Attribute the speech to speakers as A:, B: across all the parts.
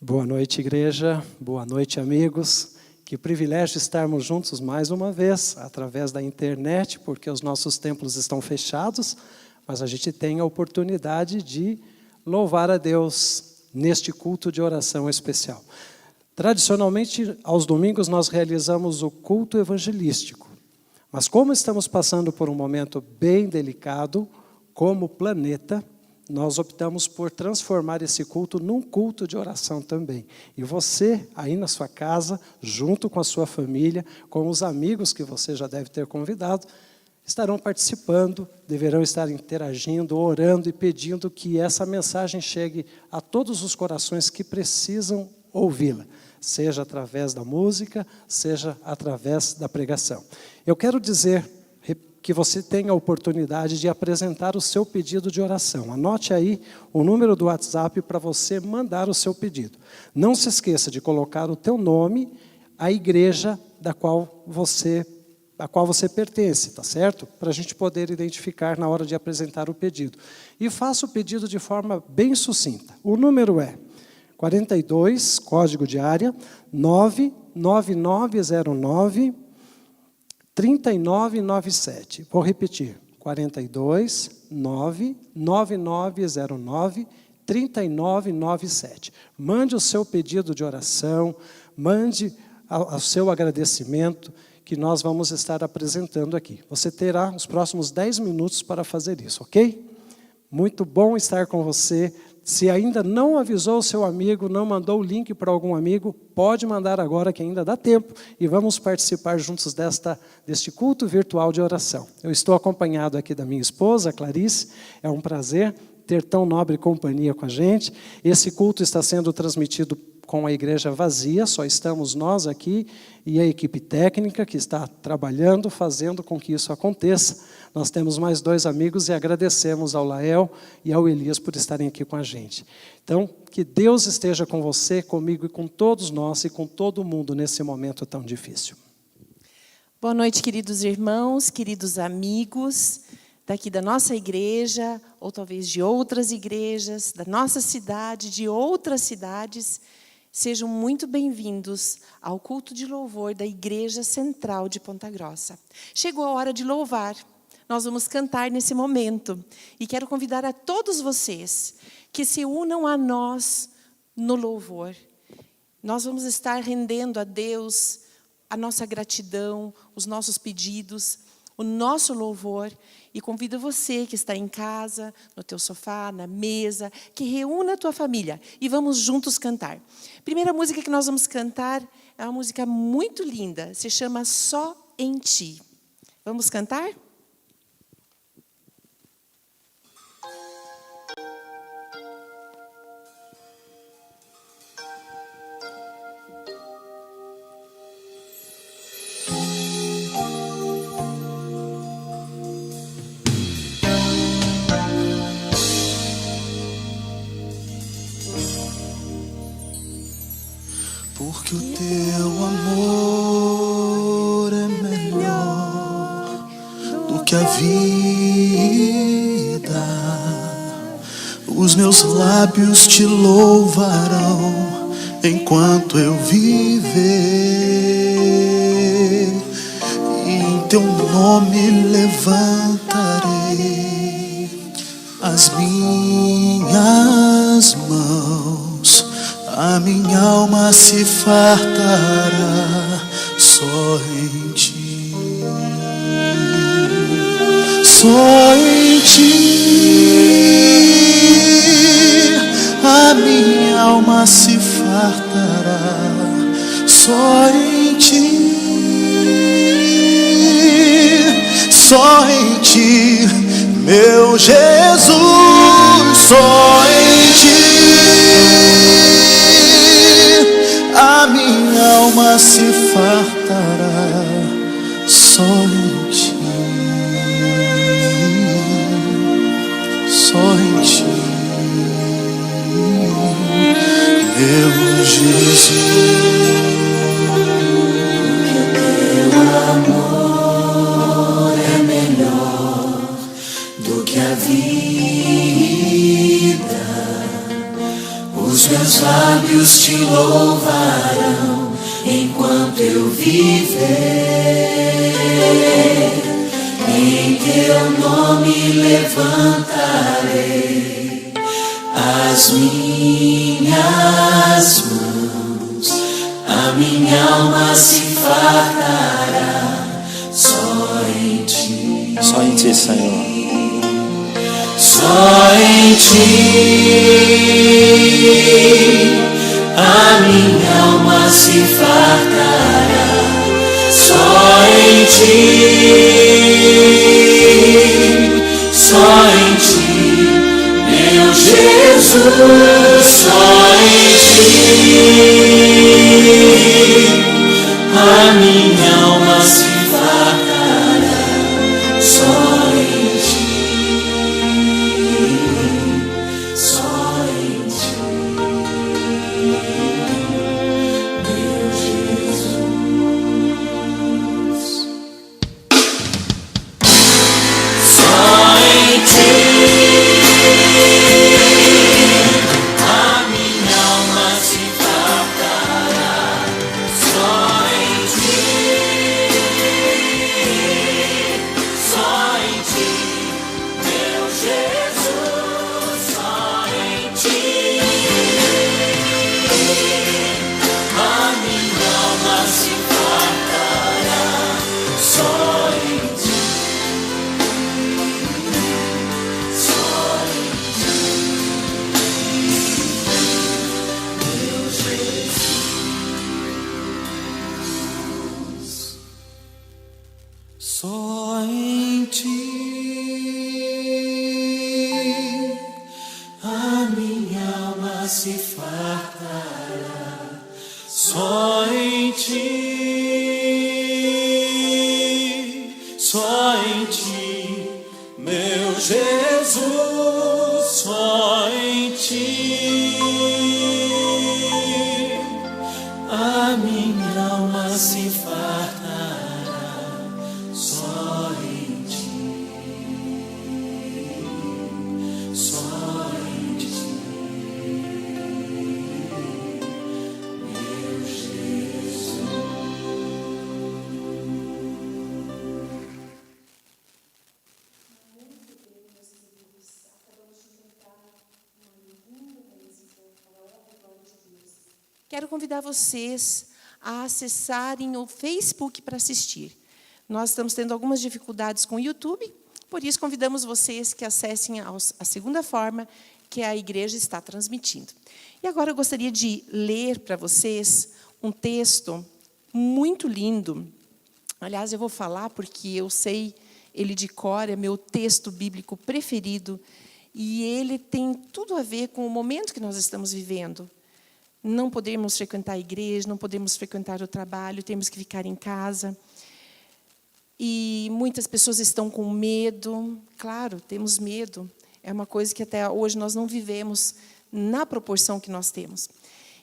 A: Boa noite, igreja. Boa noite, amigos. Que privilégio estarmos juntos mais uma vez, através da internet, porque os nossos templos estão fechados, mas a gente tem a oportunidade de louvar a Deus neste culto de oração especial. Tradicionalmente, aos domingos, nós realizamos o culto evangelístico. Mas como estamos passando por um momento bem delicado, como planeta, nós optamos por transformar esse culto num culto de oração também. E você, aí na sua casa, junto com a sua família, com os amigos que você já deve ter convidado, estarão participando, deverão estar interagindo, orando e pedindo que essa mensagem chegue a todos os corações que precisam ouvi-la, seja através da música, seja através da pregação. Eu quero dizer que você tenha a oportunidade de apresentar o seu pedido de oração. Anote aí o número do WhatsApp para você mandar o seu pedido. Não se esqueça de colocar o teu nome, a igreja a qual você pertence, tá certo? Para a gente poder identificar na hora de apresentar o pedido. E faça o pedido de forma bem sucinta. O número é 42, código de área, 99909-3997. Vou repetir, 42 99909-3997. Mande o seu pedido de oração, mande o seu agradecimento, que nós vamos estar apresentando aqui. Você terá os próximos 10 minutos para fazer isso, ok? Muito bom estar com você. Se ainda não avisou o seu amigo, não mandou o link para algum amigo, pode mandar agora que ainda dá tempo e vamos participar juntos deste culto virtual de oração. Eu estou acompanhado aqui da minha esposa, Clarice, é um prazer ter tão nobre companhia com a gente. Esse culto está sendo transmitido com a igreja vazia, só estamos nós aqui e a equipe técnica que está trabalhando, fazendo com que isso aconteça. Nós temos mais 2 amigos e agradecemos ao Lael e ao Elias por estarem aqui com a gente. Então, que Deus esteja com você, comigo e com todos nós e com todo mundo nesse momento tão difícil.
B: Boa noite, queridos irmãos, queridos amigos daqui da nossa igreja, ou talvez de outras igrejas, da nossa cidade, de outras cidades. Sejam muito bem-vindos ao culto de louvor da Igreja Central de Ponta Grossa. Chegou a hora de louvar. Nós vamos cantar nesse momento. E quero convidar a todos vocês que se unam a nós no louvor. Nós vamos estar rendendo a Deus a nossa gratidão, os nossos pedidos, o nosso louvor. E convido você que está em casa, no teu sofá, na mesa, que reúna a tua família e vamos juntos cantar. Primeira música que nós vamos cantar é uma música muito linda, se chama Só em Ti. Vamos cantar?
C: Porque o teu amor é melhor do que a vida. Os meus lábios te louvarão enquanto eu viver. E em teu nome levantarei as minhas mãos. A minha alma se fartará só em ti, só em ti. A minha alma se fartará só em ti, só em ti, meu Jesus, só em ti. A minha alma se fartará só em ti, só em ti, meu Jesus.
D: Teu amor é melhor do que a vida. Os meus lábios te louvarão enquanto eu viver. Em teu nome levantarei as minhas mãos. A minha alma se fartará só em ti.
C: Só em ti, Senhor.
D: Só em ti a minha alma se fartará. Só em ti, só em ti, meu Jesus. Só em ti a minha alma se fartará. Só em ti. A minha alma alma se fartará só em ti, só em ti, meu Jesus, só em ti. A minha alma se fartará só em ti, só em ti, meu Jesus.
B: Quero convidar vocês a acessarem o Facebook para assistir. Nós estamos tendo algumas dificuldades com o YouTube, por isso convidamos vocês que acessem a segunda forma que a igreja está transmitindo. E agora eu gostaria de ler para vocês um texto muito lindo. Aliás, eu vou falar porque eu sei ele de cor, é meu texto bíblico preferido, e ele tem tudo a ver com o momento que nós estamos vivendo. Não podemos frequentar a igreja, não podemos frequentar o trabalho, temos que ficar em casa. E muitas pessoas estão com medo. Claro, temos medo. É uma coisa que até hoje nós não vivemos na proporção que nós temos.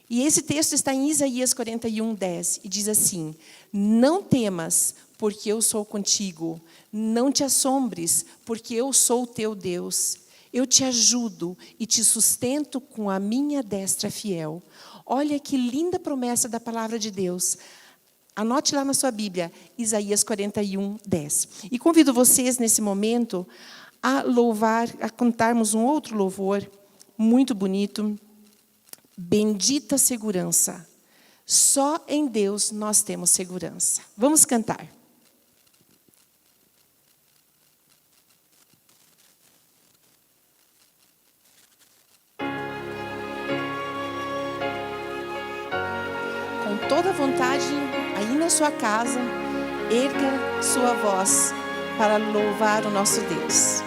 B: E esse texto está em Isaías 41:10, e diz assim: não temas, porque eu sou contigo. Não te assombres, porque eu sou o teu Deus. Eu te ajudo e te sustento com a minha destra fiel. Olha que linda promessa da palavra de Deus. Anote lá na sua Bíblia, Isaías 41:10. E convido vocês, nesse momento, a louvar, a cantarmos um outro louvor muito bonito. Bendita segurança. Só em Deus nós temos segurança. Vamos cantar. Toda vontade, aí na sua casa, erga sua voz para louvar o nosso Deus.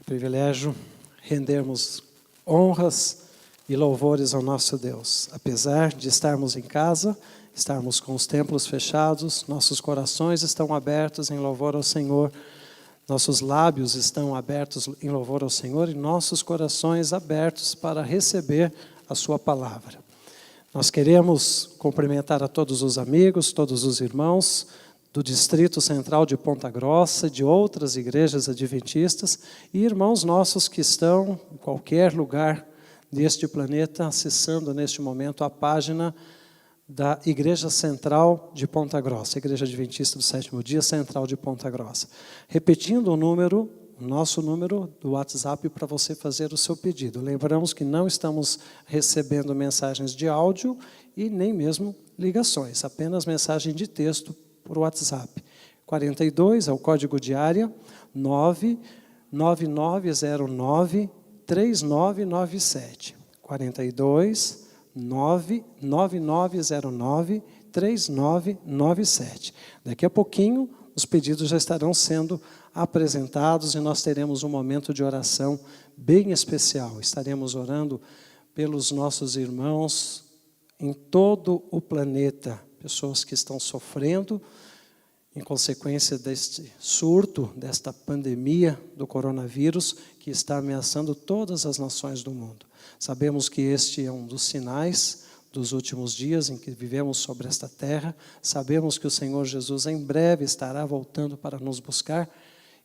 A: privilégio rendermos honras e louvores ao nosso Deus. Apesar de estarmos em casa, estarmos com os templos fechados, nossos corações estão abertos em louvor ao Senhor, nossos lábios estão abertos em louvor ao Senhor e nossos corações abertos para receber a sua palavra. Nós queremos cumprimentar a todos os amigos, todos os irmãos do Distrito Central de Ponta Grossa, de outras igrejas adventistas e irmãos nossos que estão em qualquer lugar deste planeta acessando neste momento a página da Igreja Central de Ponta Grossa, Igreja Adventista do Sétimo Dia Central de Ponta Grossa. Repetindo o nosso número do WhatsApp para você fazer o seu pedido. Lembramos que não estamos recebendo mensagens de áudio e nem mesmo ligações, apenas mensagem de texto por WhatsApp. 42 é o código de área, 99909-3997. 42 99909-3997. Daqui a pouquinho, os pedidos já estarão sendo apresentados e nós teremos um momento de oração bem especial. Estaremos orando pelos nossos irmãos em todo o planeta, pessoas que estão sofrendo em consequência deste surto, desta pandemia do coronavírus que está ameaçando todas as nações do mundo. Sabemos que este é um dos sinais dos últimos dias em que vivemos sobre esta terra. Sabemos que o Senhor Jesus em breve estará voltando para nos buscar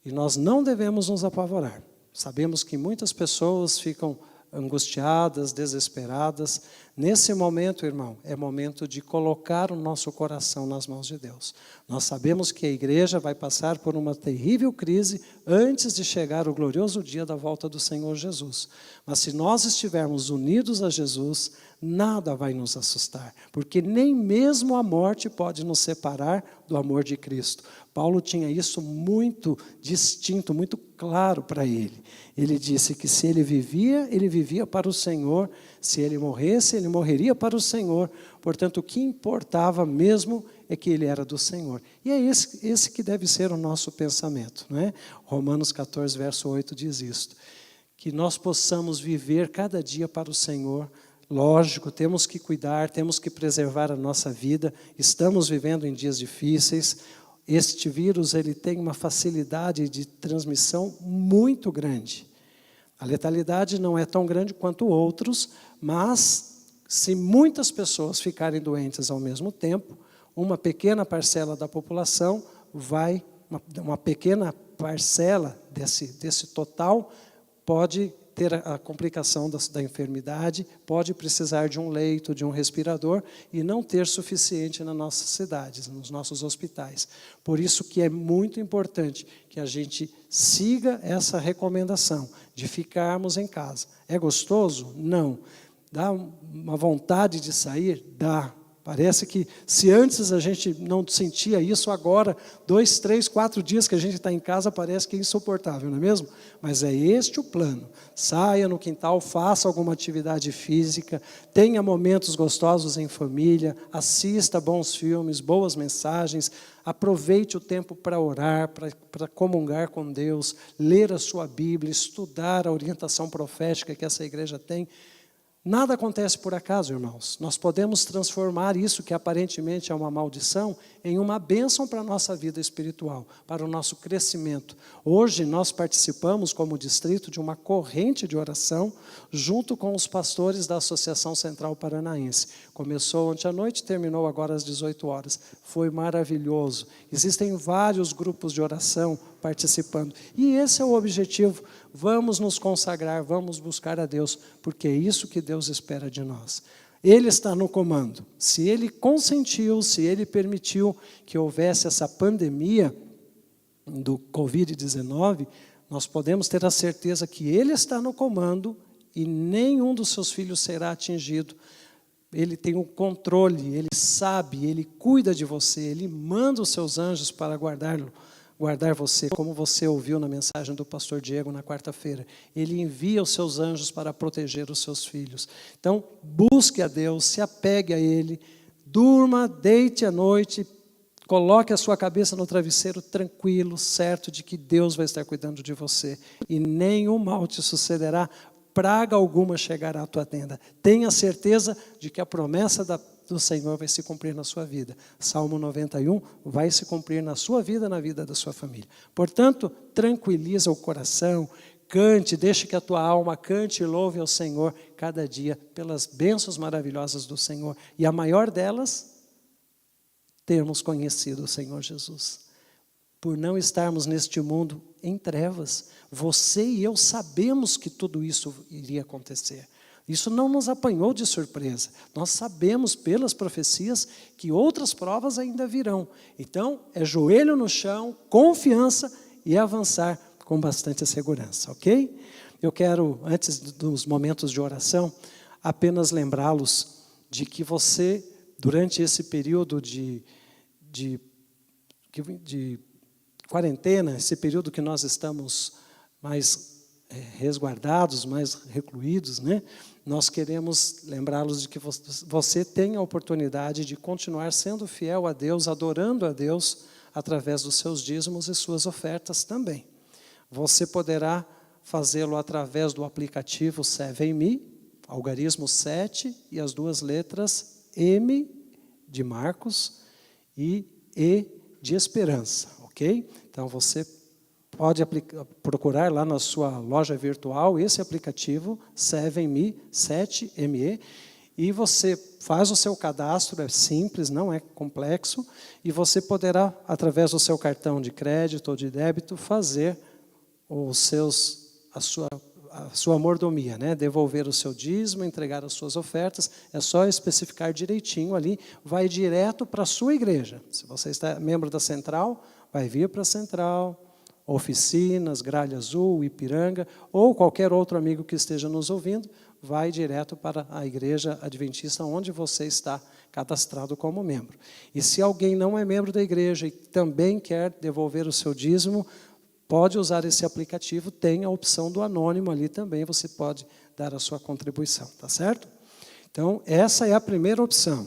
A: e nós não devemos nos apavorar. Sabemos que muitas pessoas ficam angustiadas, desesperadas. Nesse momento, irmão, é momento de colocar o nosso coração nas mãos de Deus. Nós sabemos que a igreja vai passar por uma terrível crise antes de chegar o glorioso dia da volta do Senhor Jesus. Mas se nós estivermos unidos a Jesus, nada vai nos assustar, porque nem mesmo a morte pode nos separar do amor de Cristo. Paulo tinha isso muito distinto, muito claro para ele. Ele disse que se ele vivia para o Senhor. Se ele morresse, ele morreria para o Senhor. Portanto, o que importava mesmo é que ele era do Senhor. E é esse que deve ser o nosso pensamento, não é? Romanos 14, verso 8 diz isto. Que nós possamos viver cada dia para o Senhor. Lógico, temos que cuidar, temos que preservar a nossa vida. Estamos vivendo em dias difíceis. Este vírus ele tem uma facilidade de transmissão muito grande. A letalidade não é tão grande quanto outros, mas se muitas pessoas ficarem doentes ao mesmo tempo, uma pequena parcela da população uma pequena parcela desse total pode ter a complicação da enfermidade, pode precisar de um leito, de um respirador e não ter suficiente nas nossas cidades, nos nossos hospitais. Por isso que é muito importante que a gente siga essa recomendação de ficarmos em casa. É gostoso? Não. Dá uma vontade de sair? Dá. Parece que se antes a gente não sentia isso, agora, 2, 3, 4 dias que a gente está em casa, parece que é insuportável, não é mesmo? Mas é este o plano. Saia no quintal, faça alguma atividade física, tenha momentos gostosos em família, assista bons filmes, boas mensagens, aproveite o tempo para orar, para comungar com Deus, ler a sua Bíblia, estudar a orientação profética que essa igreja tem. Nada acontece por acaso, irmãos. Nós podemos transformar isso que aparentemente é uma maldição em uma bênção para a nossa vida espiritual, para o nosso crescimento. Hoje nós participamos como distrito de uma corrente de oração junto com os pastores da Associação Central Paranaense. Começou ontem à noite, terminou agora às 18 horas. Foi maravilhoso. Existem vários grupos de oração participando. E esse é o objetivo. Vamos nos consagrar, vamos buscar a Deus, porque é isso que Deus espera de nós. Ele está no comando. Se Ele consentiu, se Ele permitiu que houvesse essa pandemia do Covid-19, nós podemos ter a certeza que Ele está no comando e nenhum dos seus filhos será atingido. Ele tem o controle, Ele sabe, Ele cuida de você, Ele manda os seus anjos para guardar você, como você ouviu na mensagem do pastor Diego na quarta-feira. Ele envia os seus anjos para proteger os seus filhos. Então, busque a Deus, se apegue a Ele, durma, deite à noite, Coloque a sua cabeça no travesseiro tranquilo, certo de que Deus vai estar cuidando de você. E nenhum mal te sucederá, praga alguma chegará à tua tenda. Tenha certeza de que a promessa do Senhor vai se cumprir na sua vida. Salmo 91 vai se cumprir na sua vida, na vida da sua família. Portanto, tranquiliza o coração, cante, deixe que a tua alma cante e louve ao Senhor cada dia pelas bênçãos maravilhosas do Senhor. E a maior delas, termos conhecido o Senhor Jesus. Por não estarmos neste mundo em trevas, você e eu sabemos que tudo isso iria acontecer. Isso não nos apanhou de surpresa. Nós sabemos pelas profecias que outras provas ainda virão. Então, é joelho no chão, confiança e avançar com bastante segurança, ok? Eu quero, antes dos momentos de oração, apenas lembrá-los de que você, durante esse período de quarentena, esse período que nós estamos mais resguardados, mais recluídos, né? Nós queremos lembrá-los de que você tem a oportunidade de continuar sendo fiel a Deus, adorando a Deus, através dos seus dízimos e suas ofertas também. Você poderá fazê-lo através do aplicativo 7Me, algarismo 7 e as duas letras M de Marcos e E de Esperança, ok? Então você pode procurar lá na sua loja virtual esse aplicativo 7Me, 7Me, e você faz o seu cadastro, é simples, não é complexo, e você poderá, através do seu cartão de crédito ou de débito, fazer a sua mordomia, né? Devolver o seu dízimo, entregar as suas ofertas. É só especificar direitinho ali, vai direto para a sua igreja. Se você está membro da Central, vai vir para a Central, Oficinas, Gralha Azul, Ipiranga, ou qualquer outro amigo que esteja nos ouvindo, vai direto para a igreja adventista onde você está cadastrado como membro. E se alguém não é membro da igreja e também quer devolver o seu dízimo, pode usar esse aplicativo, tem a opção do anônimo ali também, você pode dar a sua contribuição, tá certo? Então, essa é a primeira opção.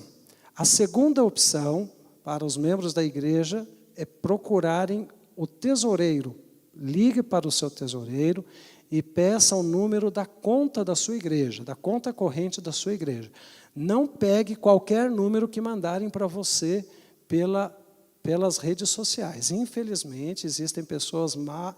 A: A segunda opção para os membros da igreja é procurarem o tesoureiro. Ligue para o seu tesoureiro e peça o número da conta da sua igreja, da conta corrente da sua igreja. Não pegue qualquer número que mandarem para você pelas redes sociais. Infelizmente, existem pessoas mal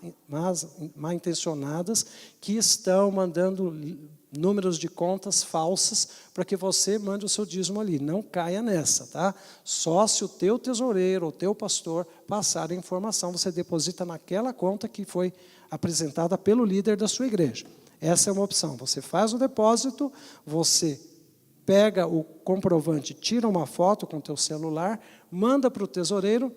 A: intencionadas que estão mandando números de contas falsas para que você mande o seu dízimo ali. Não caia nessa, tá? Só se o teu tesoureiro ou o teu pastor passar a informação, você deposita naquela conta que foi apresentada pelo líder da sua igreja. Essa é uma opção. Você faz o depósito, você pega o comprovante, tira uma foto com o teu celular, manda para o tesoureiro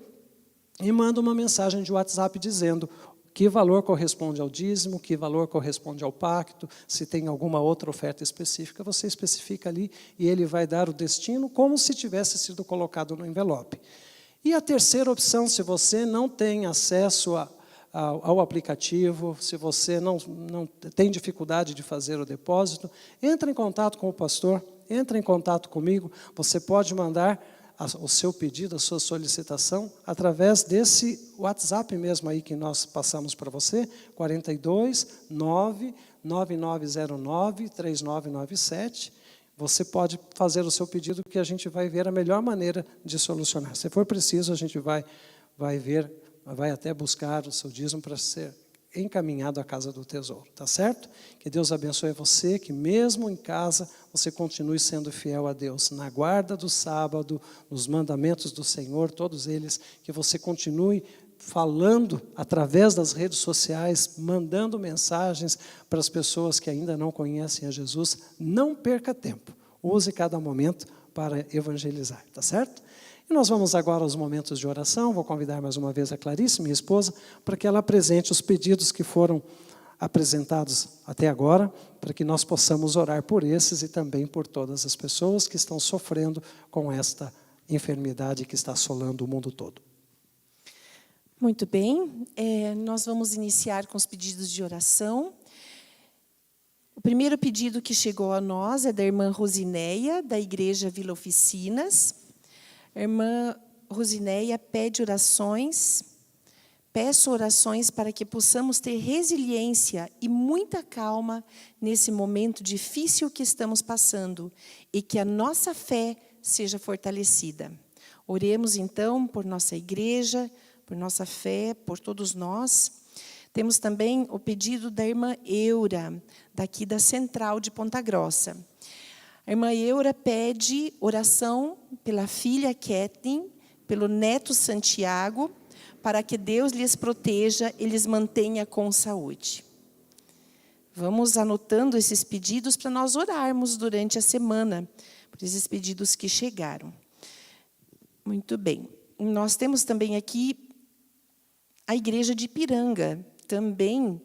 A: e manda uma mensagem de WhatsApp dizendo que valor corresponde ao dízimo, que valor corresponde ao pacto, se tem alguma outra oferta específica, você especifica ali e ele vai dar o destino como se tivesse sido colocado no envelope. E a terceira opção, se você não tem acesso ao aplicativo, se você não tem dificuldade de fazer o depósito, entre em contato com o pastor, entre em contato comigo, você pode mandar o seu pedido, a sua solicitação, através desse WhatsApp mesmo aí que nós passamos para você, 42 99909 3997. Você pode fazer o seu pedido que a gente vai ver a melhor maneira de solucionar. Se for preciso, a gente vai até buscar o seu dízimo para ser encaminhado à casa do tesouro, tá certo? Que Deus abençoe você, que mesmo em casa você continue sendo fiel a Deus, na guarda do sábado, nos mandamentos do Senhor, todos eles, que você continue falando através das redes sociais, mandando mensagens para as pessoas que ainda não conhecem a Jesus. Não perca tempo, use cada momento para evangelizar, tá certo? E nós vamos agora aos momentos de oração. Vou convidar mais uma vez a Clarice, minha esposa, para que ela apresente os pedidos que foram apresentados até agora, para que nós possamos orar por esses e também por todas as pessoas que estão sofrendo com esta enfermidade que está assolando o mundo todo.
B: Muito bem, nós vamos iniciar com os pedidos de oração. O primeiro pedido que chegou a nós é da irmã Rosineia, da Igreja Vila Oficinas. A irmã Rosineia pede orações. Peço orações para que possamos ter resiliência e muita calma nesse momento difícil que estamos passando e que a nossa fé seja fortalecida. Oremos, então, por nossa igreja, por nossa fé, por todos nós. Temos também o pedido da irmã Eura, daqui da Central de Ponta Grossa. A irmã Eura pede oração pela filha Kathleen, pelo neto Santiago, para que Deus lhes proteja e lhes mantenha com saúde. Vamos anotando esses pedidos para nós orarmos durante a semana, por esses pedidos que chegaram. Muito bem. Nós temos também aqui a igreja de Ipiranga, também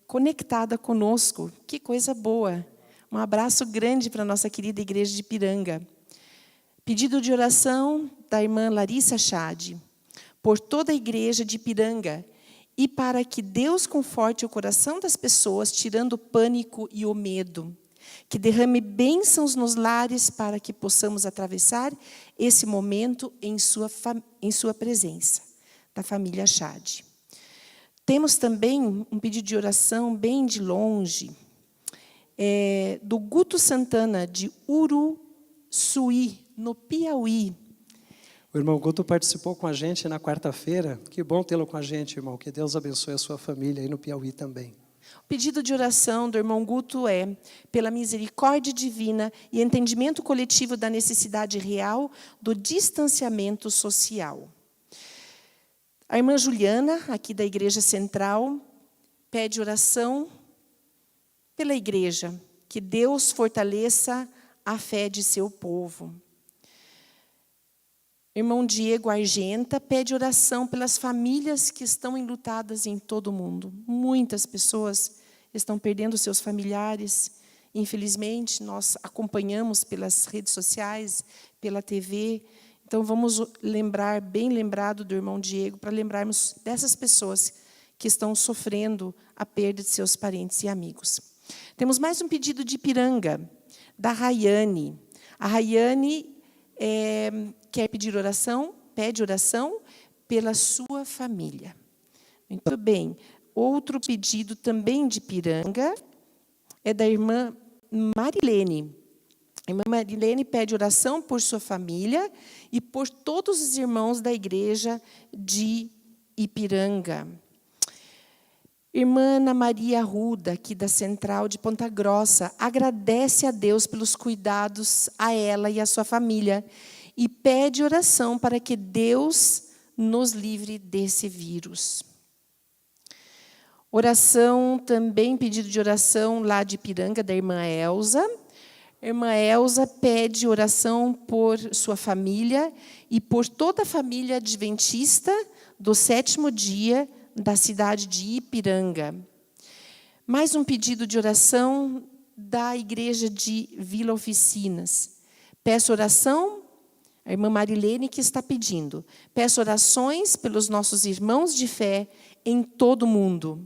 B: conectada conosco. Que coisa boa. Um abraço grande para a nossa querida igreja de Ipiranga. Pedido de oração da irmã Larissa Chade, por toda a igreja de Ipiranga, e para que Deus conforte o coração das pessoas, tirando o pânico e o medo. Que derrame bênçãos nos lares para que possamos atravessar esse momento em sua presença, da família Chade. Temos também um pedido de oração bem de longe, do Guto Santana, de Uruçuí, no Piauí.
A: O irmão Guto participou com a gente na quarta-feira. Que bom tê-lo com a gente, irmão. Que Deus abençoe a sua família aí no Piauí também.
B: O pedido de oração do irmão Guto é pela misericórdia divina e entendimento coletivo da necessidade real do distanciamento social. A irmã Juliana, aqui da Igreja Central, pede oração pela igreja, que Deus fortaleça a fé de seu povo. Irmão Diego Argenta pede oração pelas famílias que estão enlutadas em todo o mundo. Muitas pessoas estão perdendo seus familiares. Infelizmente, nós acompanhamos pelas redes sociais, pela TV. Então, vamos lembrar, bem lembrado do irmão Diego, para lembrarmos dessas pessoas que estão sofrendo a perda de seus parentes e amigos. Temos mais um pedido de Ipiranga, da Rayane. A Rayane quer pedir oração, pede oração pela sua família. Muito bem. Outro pedido também de Ipiranga é da irmã Marilene. A irmã Marilene pede oração por sua família e por todos os irmãos da igreja de Ipiranga. Irmã Ana Maria Arruda, aqui da Central de Ponta Grossa, agradece a Deus pelos cuidados a ela e a sua família e pede oração para que Deus nos livre desse vírus. Oração, também pedido de oração lá de Ipiranga, da irmã Elza. A irmã Elza pede oração por sua família e por toda a família adventista do 7º dia da cidade de Ipiranga. Mais um pedido de oração da igreja de Vila Oficinas. Peço oração, a irmã Marilene que está pedindo. Peço orações pelos nossos irmãos de fé em todo o mundo.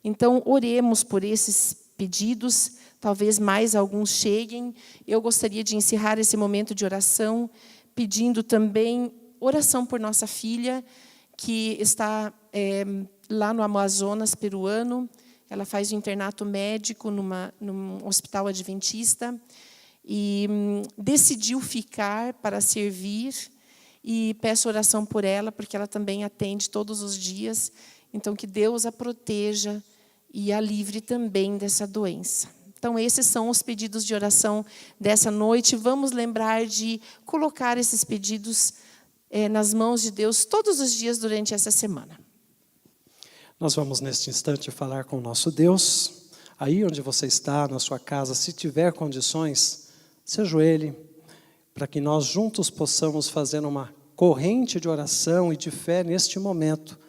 B: Então, oremos por esses pedidos, talvez mais alguns cheguem. Eu gostaria de encerrar esse momento de oração, pedindo também oração por nossa filha, que está lá no Amazonas peruano. Ela faz o internato médico num hospital adventista e decidiu ficar para servir. E peço oração por ela, porque ela também atende todos os dias. Então, que Deus a proteja e a livre também dessa doença. Então, esses são os pedidos de oração dessa noite. Vamos lembrar de colocar esses pedidos nas mãos de Deus todos os dias durante essa semana.
A: Nós vamos, neste instante, falar com o nosso Deus. Aí onde você está, na sua casa, se tiver condições, se ajoelhe, para que nós juntos possamos fazer uma corrente de oração e de fé neste momento,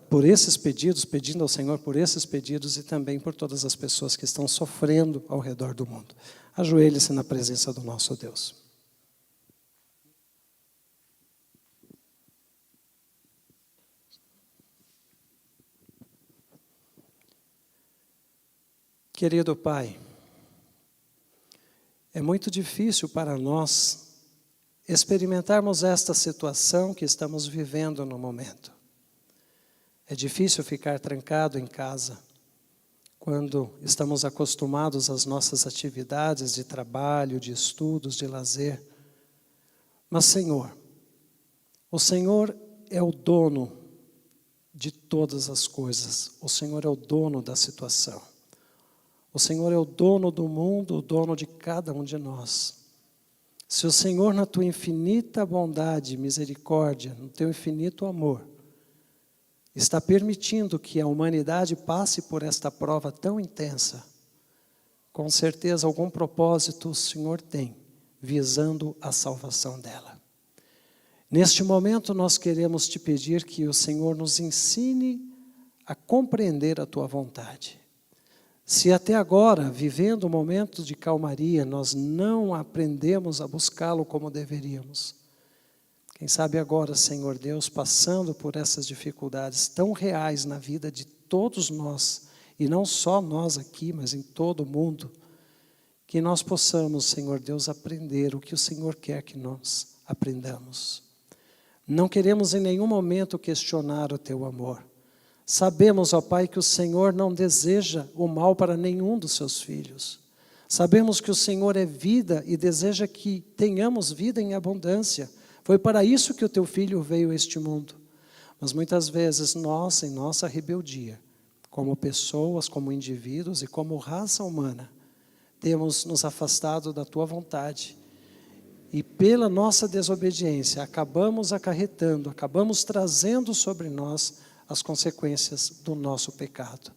A: por esses pedidos, pedindo ao Senhor por esses pedidos e também por todas as pessoas que estão sofrendo ao redor do mundo. Ajoelhe-se na presença do nosso Deus. Querido Pai, é muito difícil para nós experimentarmos esta situação que estamos vivendo no momento. É difícil ficar trancado em casa quando estamos acostumados às nossas atividades de trabalho, de estudos, de lazer. Mas, Senhor, o Senhor é o dono de todas as coisas. O Senhor é o dono da situação. O Senhor é o dono do mundo, o dono de cada um de nós. Se o Senhor, na tua infinita bondade e misericórdia, no teu infinito amor, está permitindo que a humanidade passe por esta prova tão intensa, com certeza algum propósito o Senhor tem, visando a salvação dela. Neste momento nós queremos te pedir que o Senhor nos ensine a compreender a tua vontade. Se até agora, vivendo momentos de calmaria, nós não aprendemos a buscá-lo como deveríamos, quem sabe agora, Senhor Deus, passando por essas dificuldades tão reais na vida de todos nós, e não só nós aqui, mas em todo o mundo, que nós possamos, Senhor Deus, aprender o que o Senhor quer que nós aprendamos. Não queremos em nenhum momento questionar o teu amor. Sabemos, ó Pai, que o Senhor não deseja o mal para nenhum dos seus filhos. Sabemos que o Senhor é vida e deseja que tenhamos vida em abundância. Foi para isso que o teu Filho veio a este mundo. Mas muitas vezes nós, em nossa rebeldia, como pessoas, como indivíduos e como raça humana, temos nos afastado da tua vontade. E pela nossa desobediência, acabamos acarretando, acabamos trazendo sobre nós as consequências do nosso pecado.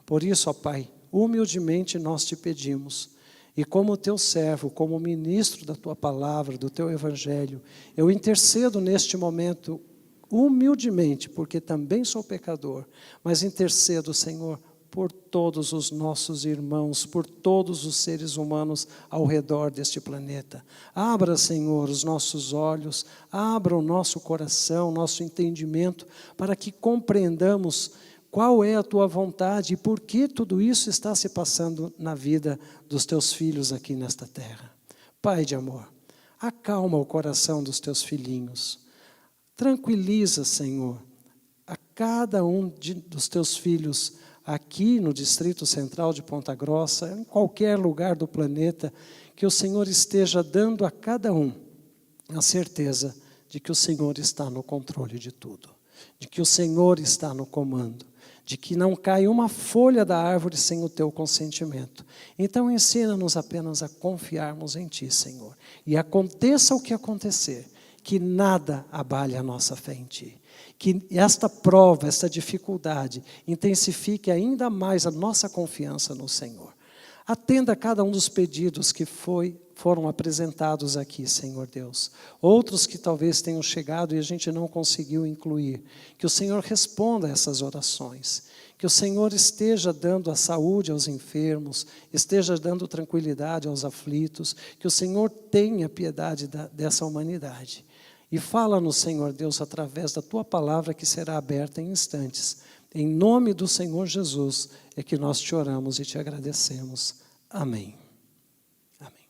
A: Por isso, ó Pai, humildemente nós te pedimos, e como teu servo, como ministro da tua palavra, do teu evangelho, eu intercedo neste momento humildemente, porque também sou pecador, mas intercedo, Senhor, por todos os nossos irmãos, por todos os seres humanos ao redor deste planeta. Abra, Senhor, os nossos olhos, abra o nosso coração, nosso entendimento, para que compreendamos qual é a tua vontade e por que tudo isso está se passando na vida dos teus filhos aqui nesta terra. Pai de amor, acalma o coração dos teus filhinhos. Tranquiliza, Senhor, a cada um dos teus filhos aqui no Distrito Central de Ponta Grossa, em qualquer lugar do planeta, que o Senhor esteja dando a cada um a certeza de que o Senhor está no controle de tudo, de que o Senhor está no comando, de que não cai uma folha da árvore sem o teu consentimento. Então ensina-nos apenas a confiarmos em ti, Senhor. E aconteça o que acontecer, que nada abale a nossa fé em ti. Que esta prova, esta dificuldade, intensifique ainda mais a nossa confiança no Senhor. Atenda a cada um dos pedidos que foram apresentados aqui, Senhor Deus. Outros que talvez tenham chegado e a gente não conseguiu incluir. Que o Senhor responda a essas orações. Que o Senhor esteja dando a saúde aos enfermos, esteja dando tranquilidade aos aflitos. Que o Senhor tenha piedade dessa humanidade. E fala-nos, Senhor Deus, através da tua palavra que será aberta em instantes. Em nome do Senhor Jesus é que nós te oramos e te agradecemos. Amém. Amém.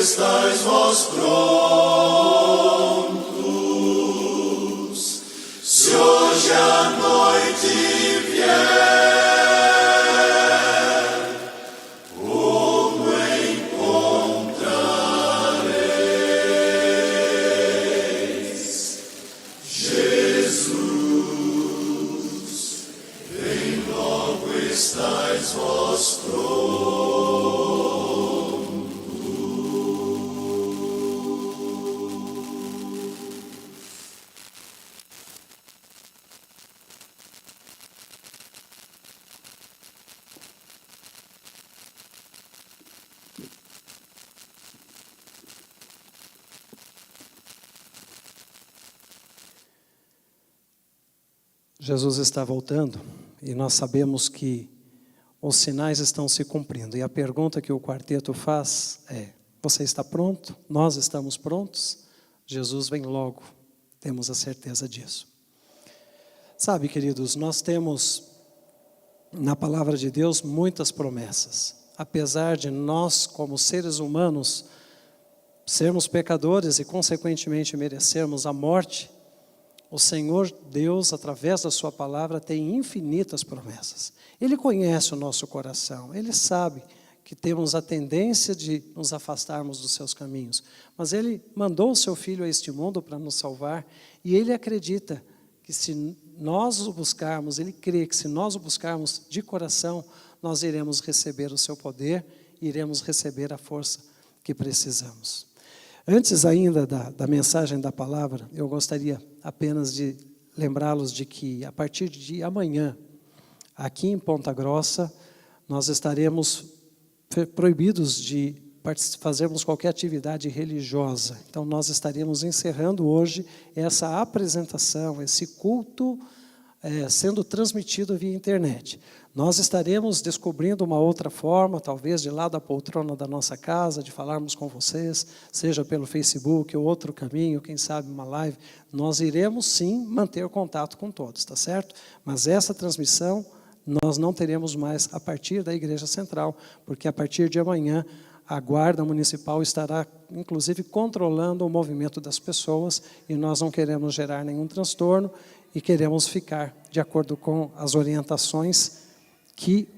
C: Estais vós prontos, se hoje a noite vier, como encontrareis Jesus, vem logo, estais vós
A: Jesus está voltando e nós sabemos que os sinais estão se cumprindo. E a pergunta que o quarteto faz é: você está pronto? Nós estamos prontos? Jesus vem logo, temos a certeza disso. Sabe, queridos, nós temos na palavra de Deus muitas promessas. Apesar de nós, como seres humanos, sermos pecadores e consequentemente merecermos a morte, o Senhor Deus, através da sua palavra, tem infinitas promessas. Ele conhece o nosso coração, Ele sabe que temos a tendência de nos afastarmos dos seus caminhos. Mas Ele mandou o seu Filho a este mundo para nos salvar, e Ele acredita que se nós o buscarmos, Ele crê que se nós o buscarmos de coração, nós iremos receber o seu poder, iremos receber a força que precisamos. Antes ainda da mensagem da palavra, eu gostaria apenas de lembrá-los de que, a partir de amanhã, aqui em Ponta Grossa, nós estaremos proibidos de fazermos qualquer atividade religiosa. Então, nós estaremos encerrando hoje essa apresentação, esse culto sendo transmitido via internet. Nós estaremos descobrindo uma outra forma, talvez de lá da poltrona da nossa casa, de falarmos com vocês, seja pelo Facebook ou outro caminho, quem sabe uma live. Nós iremos sim manter contato com todos, tá certo? Mas essa transmissão nós não teremos mais a partir da Igreja Central, porque a partir de amanhã a Guarda Municipal estará, inclusive, controlando o movimento das pessoas, e nós não queremos gerar nenhum transtorno e queremos ficar de acordo com as orientações que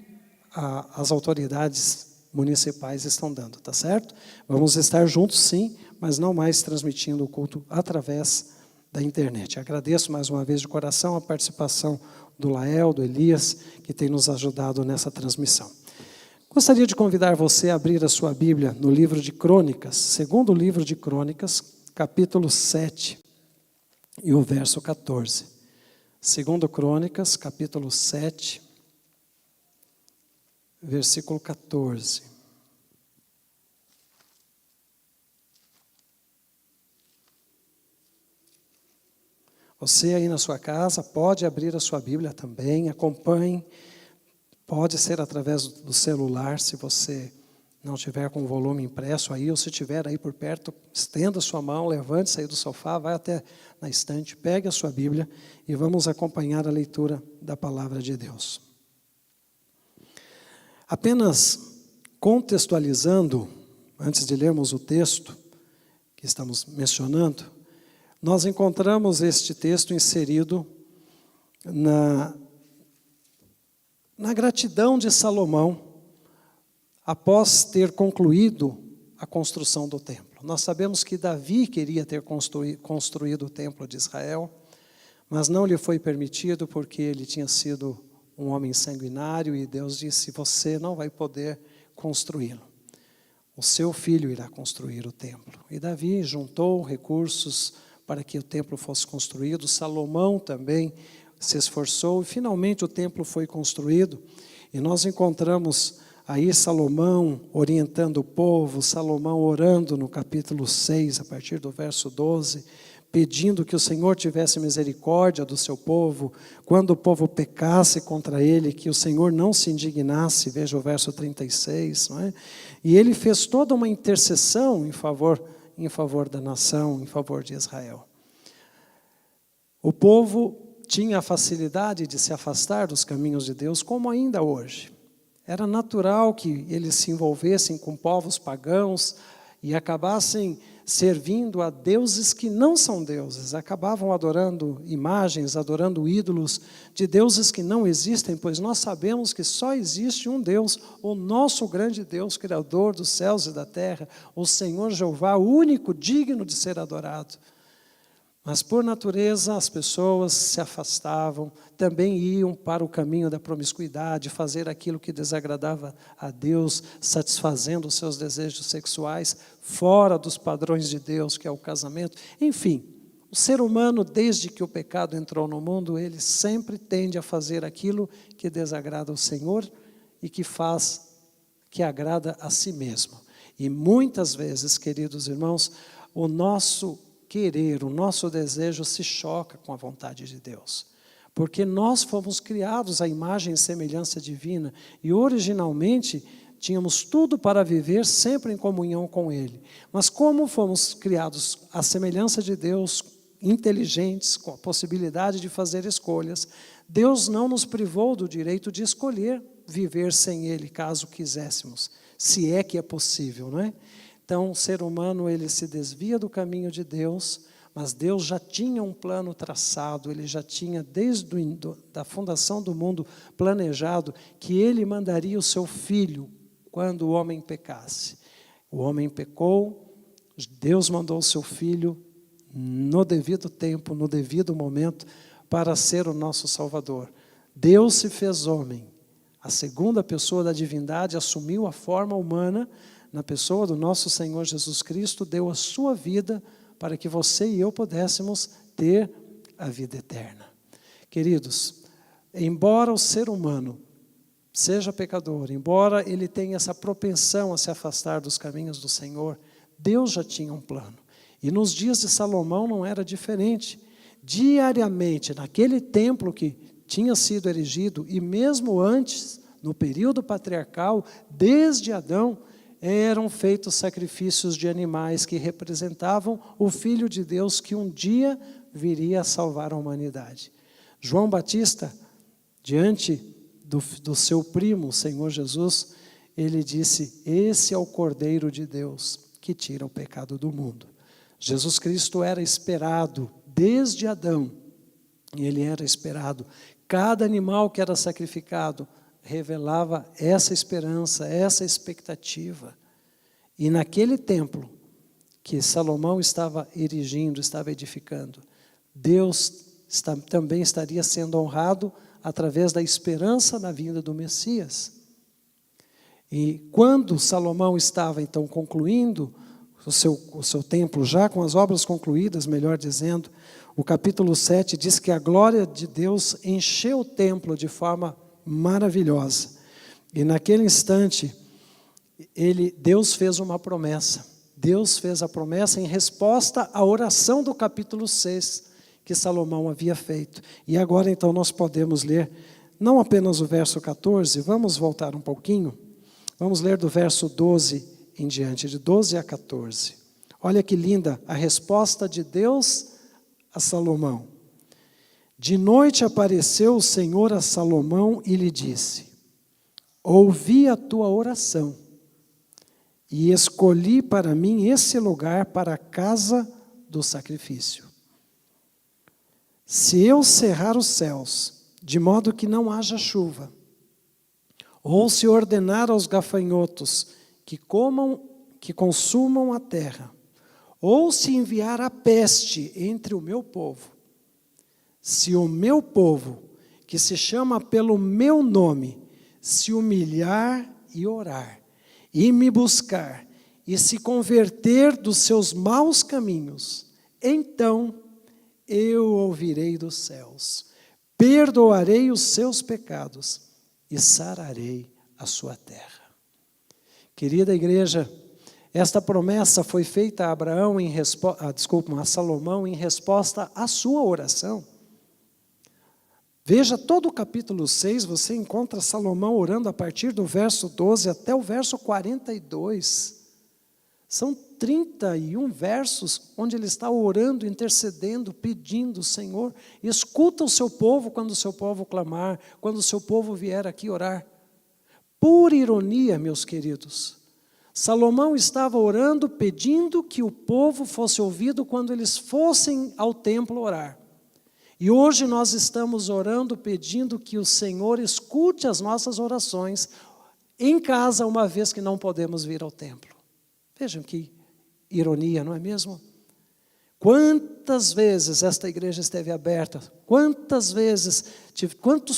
A: as autoridades municipais estão dando, tá certo? Vamos estar juntos, sim, mas não mais transmitindo o culto através da internet. Agradeço mais uma vez de coração a participação do Lael, do Elias, que tem nos ajudado nessa transmissão. Gostaria de convidar você a abrir a sua Bíblia no livro de Crônicas, segundo livro de Crônicas, capítulo 7 e o verso 14. Segundo Crônicas, capítulo 7, versículo 14. Você aí na sua casa pode abrir a sua Bíblia também, acompanhe. Pode ser através do celular, se você não tiver com o volume impresso aí, ou se tiver aí por perto, estenda a sua mão, levante-se aí do sofá, vai até na estante, pegue a sua Bíblia e vamos acompanhar a leitura da palavra de Deus. Apenas contextualizando, antes de lermos o texto que estamos mencionando, nós encontramos este texto inserido na gratidão de Salomão, após ter concluído a construção do templo. Nós sabemos que Davi queria ter construído o templo de Israel, mas não lhe foi permitido porque ele tinha sido um homem sanguinário e Deus disse: você não vai poder construí-lo. O seu filho irá construir o templo. E Davi juntou recursos para que o templo fosse construído. Salomão também se esforçou e finalmente o templo foi construído. E nós encontramos aí Salomão orientando o povo, Salomão orando no capítulo 6, a partir do verso 12, pedindo que o Senhor tivesse misericórdia do seu povo, quando o povo pecasse contra ele, que o Senhor não se indignasse, veja o verso 36, não é? E ele fez toda uma intercessão em favor da nação, em favor de Israel. O povo tinha a facilidade de se afastar dos caminhos de Deus, como ainda hoje. Era natural que eles se envolvessem com povos pagãos e acabassem servindo a deuses que não são deuses, acabavam adorando imagens, adorando ídolos de deuses que não existem, pois nós sabemos que só existe um Deus, o nosso grande Deus, Criador dos céus e da terra, o Senhor Jeová, o único digno de ser adorado. Mas, por natureza, as pessoas se afastavam, também iam para o caminho da promiscuidade, fazer aquilo que desagradava a Deus, satisfazendo os seus desejos sexuais, fora dos padrões de Deus, que é o casamento. Enfim, o ser humano, desde que o pecado entrou no mundo, ele sempre tende a fazer aquilo que desagrada ao Senhor e que agrada a si mesmo. E muitas vezes, queridos irmãos, o nosso querer, o nosso desejo se choca com a vontade de Deus. Porque nós fomos criados à imagem e semelhança divina e originalmente tínhamos tudo para viver sempre em comunhão com Ele. Mas como fomos criados à semelhança de Deus, inteligentes, com a possibilidade de fazer escolhas, Deus não nos privou do direito de escolher viver sem Ele, caso quiséssemos, se é que é possível, não é? Então, o ser humano, ele se desvia do caminho de Deus, mas Deus já tinha um plano traçado, Ele já tinha, desde a fundação do mundo, planejado que Ele mandaria o seu Filho quando o homem pecasse. O homem pecou, Deus mandou o seu Filho no devido tempo, no devido momento, para ser o nosso Salvador. Deus se fez homem, a segunda pessoa da divindade assumiu a forma humana, na pessoa do nosso Senhor Jesus Cristo, deu a sua vida para que você e eu pudéssemos ter a vida eterna. Queridos, embora o ser humano seja pecador, embora ele tenha essa propensão a se afastar dos caminhos do Senhor, Deus já tinha um plano. E nos dias de Salomão não era diferente. Diariamente, naquele templo que tinha sido erigido, e mesmo antes, no período patriarcal, desde Adão, eram feitos sacrifícios de animais que representavam o Filho de Deus que um dia viria a salvar a humanidade. João Batista, diante do seu primo, o Senhor Jesus, ele disse: esse é o Cordeiro de Deus que tira o pecado do mundo. Jesus Cristo era esperado desde Adão, e ele era esperado. Cada animal que era sacrificado revelava essa esperança, essa expectativa. E naquele templo que Salomão estava erigindo, estava edificando, Deus também estaria sendo honrado através da esperança na vinda do Messias. E quando Salomão estava então concluindo o seu templo, já com as obras concluídas, melhor dizendo, o capítulo 7 diz que a glória de Deus encheu o templo de forma maravilhosa. E naquele instante, Deus fez uma promessa. Deus fez a promessa em resposta à oração do capítulo 6, que Salomão havia feito. E agora então nós podemos ler, não apenas o verso 14, vamos voltar um pouquinho, vamos ler do verso 12 em diante, de 12 a 14. Olha que linda a resposta de Deus a Salomão. De noite apareceu o Senhor a Salomão e lhe disse: ouvi a tua oração e escolhi para mim esse lugar para a casa do sacrifício. Se eu cerrar os céus, de modo que não haja chuva, ou se ordenar aos gafanhotos que consumam a terra, ou se enviar a peste entre o meu povo, se o meu povo, que se chama pelo meu nome, se humilhar e orar, e me buscar, e se converter dos seus maus caminhos, então eu ouvirei dos céus, perdoarei os seus pecados e sararei a sua terra. Querida igreja, esta promessa foi feita a a Salomão em resposta à sua oração. Veja todo o capítulo 6, você encontra Salomão orando a partir do verso 12 até o verso 42. São 31 versos onde ele está orando, intercedendo, pedindo: Senhor, escuta o seu povo quando o seu povo clamar, quando o seu povo vier aqui orar. Por ironia, meus queridos, Salomão estava orando, pedindo que o povo fosse ouvido quando eles fossem ao templo orar. E hoje nós estamos orando, pedindo que o Senhor escute as nossas orações em casa, uma vez que não podemos vir ao templo. Vejam que ironia, não é mesmo? Quantas vezes esta igreja esteve aberta, quantos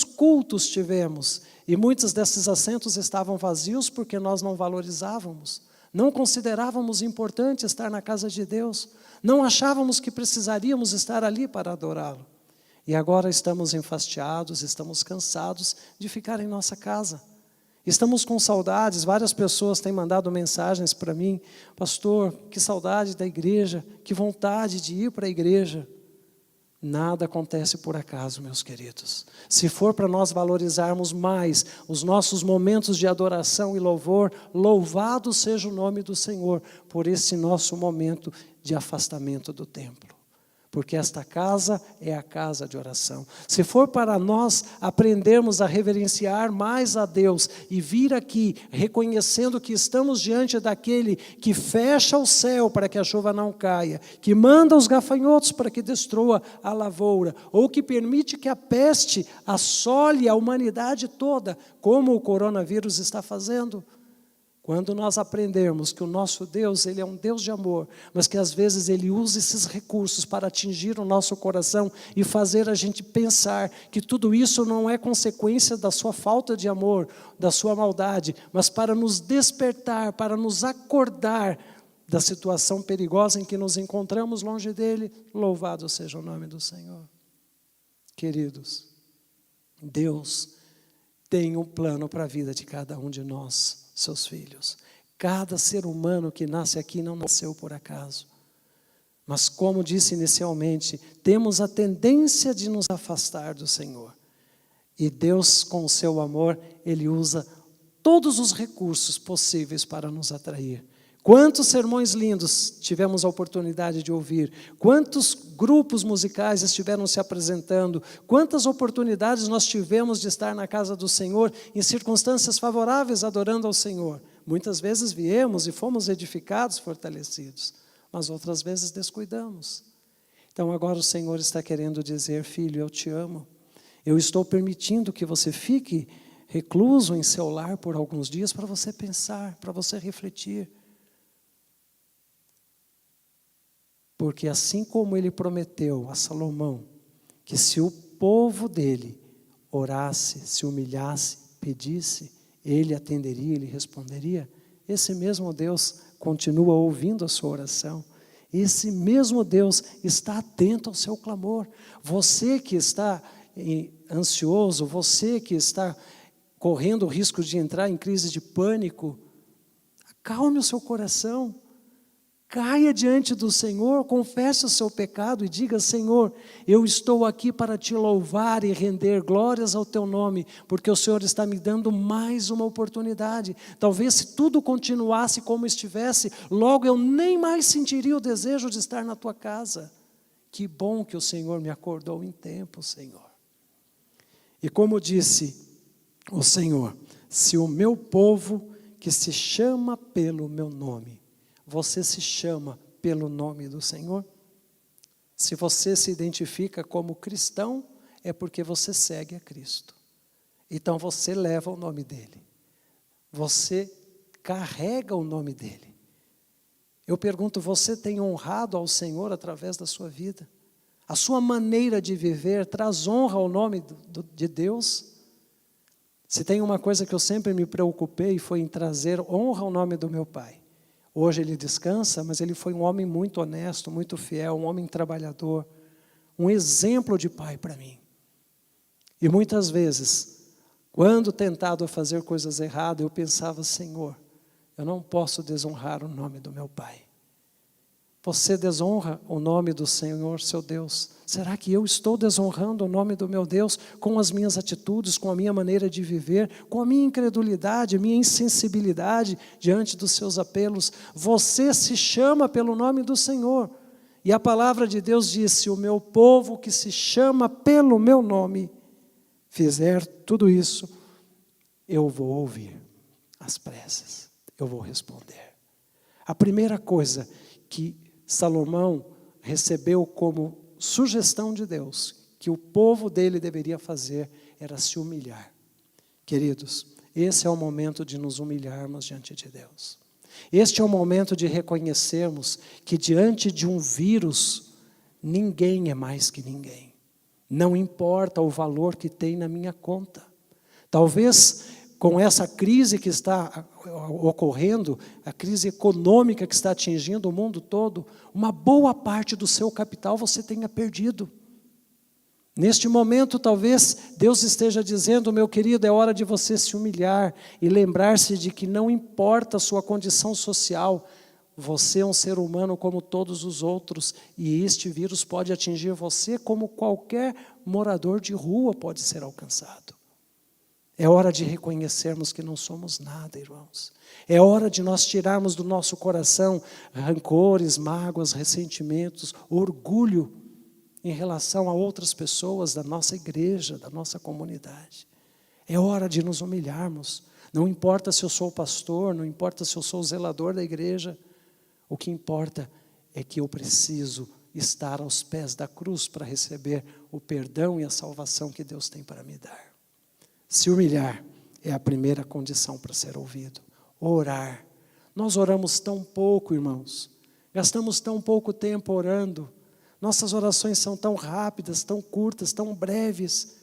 A: cultos tivemos, e muitos desses assentos estavam vazios porque nós não valorizávamos, não considerávamos importante estar na casa de Deus, não achávamos que precisaríamos estar ali para adorá-lo. E agora estamos enfastiados, estamos cansados de ficar em nossa casa. Estamos com saudades, várias pessoas têm mandado mensagens para mim, pastor, que saudade da igreja, que vontade de ir para a igreja. Nada acontece por acaso, meus queridos. Se for para nós valorizarmos mais os nossos momentos de adoração e louvor, louvado seja o nome do Senhor por esse nosso momento de afastamento do templo. Porque esta casa é a casa de oração. Se for para nós aprendermos a reverenciar mais a Deus e vir aqui reconhecendo que estamos diante daquele que fecha o céu para que a chuva não caia, que manda os gafanhotos para que destrua a lavoura, ou que permite que a peste assole a humanidade toda, como o coronavírus está fazendo. Quando nós aprendermos que o nosso Deus, Ele é um Deus de amor, mas que às vezes Ele usa esses recursos para atingir o nosso coração e fazer a gente pensar que tudo isso não é consequência da sua falta de amor, da sua maldade, mas para nos despertar, para nos acordar da situação perigosa em que nos encontramos longe dEle, louvado seja o nome do Senhor. Queridos, Deus tem um plano para a vida de cada um de nós, seus filhos. Cada ser humano que nasce aqui não nasceu por acaso. Mas como disse inicialmente, temos a tendência de nos afastar do Senhor. E Deus, com o seu amor, Ele usa todos os recursos possíveis para nos atrair. Quantos sermões lindos tivemos a oportunidade de ouvir, quantos grupos musicais estiveram se apresentando, quantas oportunidades nós tivemos de estar na casa do Senhor em circunstâncias favoráveis adorando ao Senhor. Muitas vezes viemos e fomos edificados, fortalecidos, mas outras vezes descuidamos. Então agora o Senhor está querendo dizer, filho, eu te amo, eu estou permitindo que você fique recluso em seu lar por alguns dias para você pensar, para você refletir. Porque assim como ele prometeu a Salomão, que se o povo dele orasse, se humilhasse, pedisse, ele atenderia, ele responderia, esse mesmo Deus continua ouvindo a sua oração. Esse mesmo Deus está atento ao seu clamor. Você que está ansioso, você que está correndo o risco de entrar em crise de pânico, acalme o seu coração. Caia diante do Senhor, confesse o seu pecado e diga, Senhor, eu estou aqui para te louvar e render glórias ao teu nome, porque o Senhor está me dando mais uma oportunidade. Talvez se tudo continuasse como estivesse, logo eu nem mais sentiria o desejo de estar na tua casa. Que bom que o Senhor me acordou em tempo, Senhor. E como disse o Senhor, se o meu povo que se chama pelo meu nome, você se chama pelo nome do Senhor? Se você se identifica como cristão, é porque você segue a Cristo. Então você leva o nome dele. Você carrega o nome dele. Eu pergunto, você tem honrado ao Senhor através da sua vida? A sua maneira de viver traz honra ao nome de Deus? Se tem uma coisa que eu sempre me preocupei, foi em trazer honra ao nome do meu pai. Hoje ele descansa, mas ele foi um homem muito honesto, muito fiel, um homem trabalhador, um exemplo de pai para mim. E muitas vezes, quando tentado a fazer coisas erradas, eu pensava, Senhor, eu não posso desonrar o nome do meu pai. Você desonra o nome do Senhor, seu Deus. Será que eu estou desonrando o nome do meu Deus com as minhas atitudes, com a minha maneira de viver, com a minha incredulidade, a minha insensibilidade diante dos seus apelos? Você se chama pelo nome do Senhor. E a palavra de Deus disse, o meu povo que se chama pelo meu nome, fizer tudo isso, eu vou ouvir as preces. eu vou responder. A primeira coisa que Salomão recebeu como sugestão de Deus, que o povo dele deveria fazer, era se humilhar. Queridos, esse é o momento de nos humilharmos diante de Deus. Este é o momento de reconhecermos que diante de um vírus, ninguém é mais que ninguém. Não importa o valor que tem na minha conta. Talvez com essa crise que está ocorrendo, a crise econômica que está atingindo o mundo todo, uma boa parte do seu capital você tenha perdido. Neste momento, talvez Deus esteja dizendo, meu querido, é hora de você se humilhar e lembrar-se de que não importa a sua condição social, você é um ser humano como todos os outros, e este vírus pode atingir você como qualquer morador de rua pode ser alcançado. É hora de reconhecermos que não somos nada, irmãos. É hora de nós tirarmos do nosso coração rancores, mágoas, ressentimentos, orgulho em relação a outras pessoas da nossa igreja, da nossa comunidade. É hora de nos humilharmos. Não importa se eu sou pastor, não importa se eu sou zelador da igreja. O que importa é que eu preciso estar aos pés da cruz para receber o perdão e a salvação que Deus tem para me dar. Se humilhar é a primeira condição para ser ouvido. Orar. Nós oramos tão pouco, irmãos. Gastamos tão pouco tempo orando. Nossas orações são tão rápidas, tão curtas, tão breves.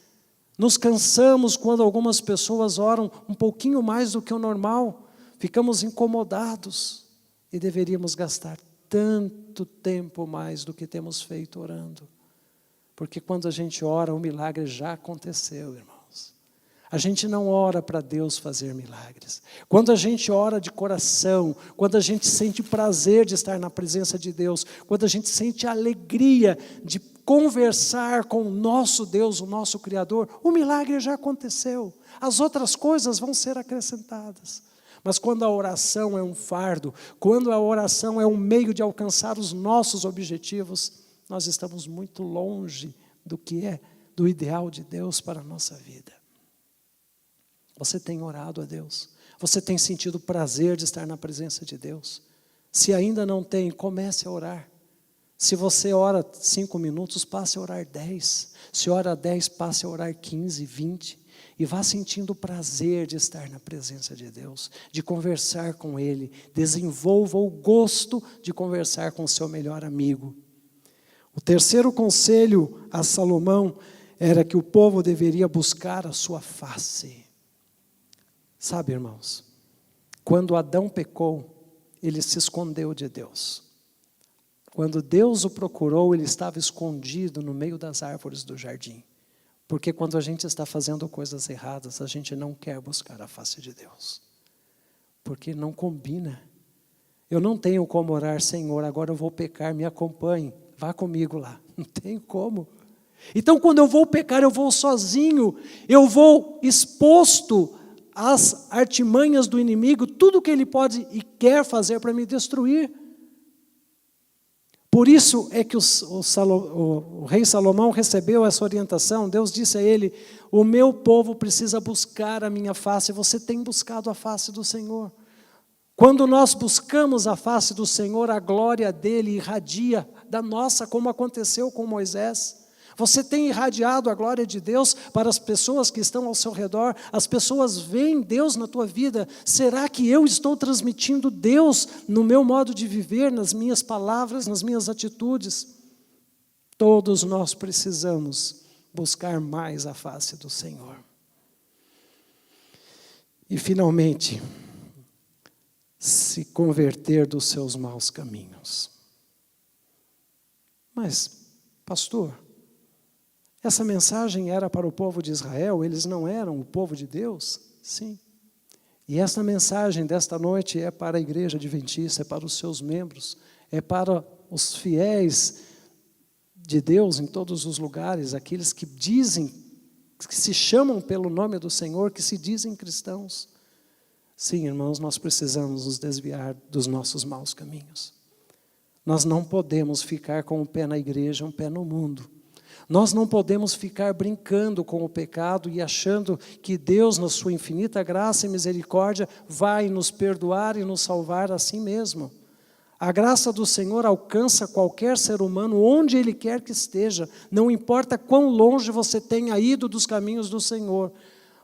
A: Nos cansamos quando algumas pessoas oram um pouquinho mais do que o normal. Ficamos incomodados e deveríamos gastar tanto tempo mais do que temos feito orando. Porque quando a gente ora, o milagre já aconteceu, irmãos. A gente não ora para Deus fazer milagres. Quando a gente ora de coração, quando a gente sente prazer de estar na presença de Deus, quando a gente sente alegria de conversar com o nosso Deus, o nosso Criador, o milagre já aconteceu. As outras coisas vão ser acrescentadas. Mas quando a oração é um fardo, quando a oração é um meio de alcançar os nossos objetivos, nós estamos muito longe do que é, do ideal de Deus para a nossa vida. Você tem orado a Deus? Você tem sentido prazer de estar na presença de Deus? Se ainda não tem, comece a orar. Se você ora 5 minutos, passe a orar 10. Se ora 10, passe a orar 15, 20. E vá sentindo prazer de estar na presença de Deus, de conversar com Ele. Desenvolva o gosto de conversar com o seu melhor amigo. O terceiro conselho a Salomão era que o povo deveria buscar a sua face. Sabe, irmãos, quando Adão pecou, ele se escondeu de Deus. Quando Deus o procurou, ele estava escondido no meio das árvores do jardim. Porque quando a gente está fazendo coisas erradas, a gente não quer buscar a face de Deus. Porque não combina. Eu não tenho como orar, Senhor, agora eu vou pecar, me acompanhe, vá comigo lá. Não tenho como. Então, quando eu vou pecar, eu vou sozinho, eu vou exposto às artimanhas do inimigo, tudo que ele pode e quer fazer para me destruir. Por isso é que o rei Salomão recebeu essa orientação. Deus disse a ele, o meu povo precisa buscar a minha face. Você tem buscado a face do Senhor. Quando nós buscamos a face do Senhor, a glória dele irradia da nossa, como aconteceu com Moisés. Você tem irradiado a glória de Deus para as pessoas que estão ao seu redor. As pessoas veem Deus na tua vida. Será que eu estou transmitindo Deus no meu modo de viver, nas minhas palavras, nas minhas atitudes? Todos nós precisamos buscar mais a face do Senhor. E finalmente, se converter dos seus maus caminhos. Mas, pastor, essa mensagem era para o povo de Israel, eles não eram o povo de Deus? Sim. E essa mensagem desta noite é para a igreja adventista, é para os seus membros, é para os fiéis de Deus em todos os lugares, aqueles que dizem, que se chamam pelo nome do Senhor, que se dizem cristãos. Sim, irmãos, nós precisamos nos desviar dos nossos maus caminhos. Nós não podemos ficar com um pé na igreja, um pé no mundo. Nós não podemos ficar brincando com o pecado e achando que Deus, na sua infinita graça e misericórdia, vai nos perdoar e nos salvar assim mesmo. A graça do Senhor alcança qualquer ser humano, onde ele quer que esteja, não importa quão longe você tenha ido dos caminhos do Senhor.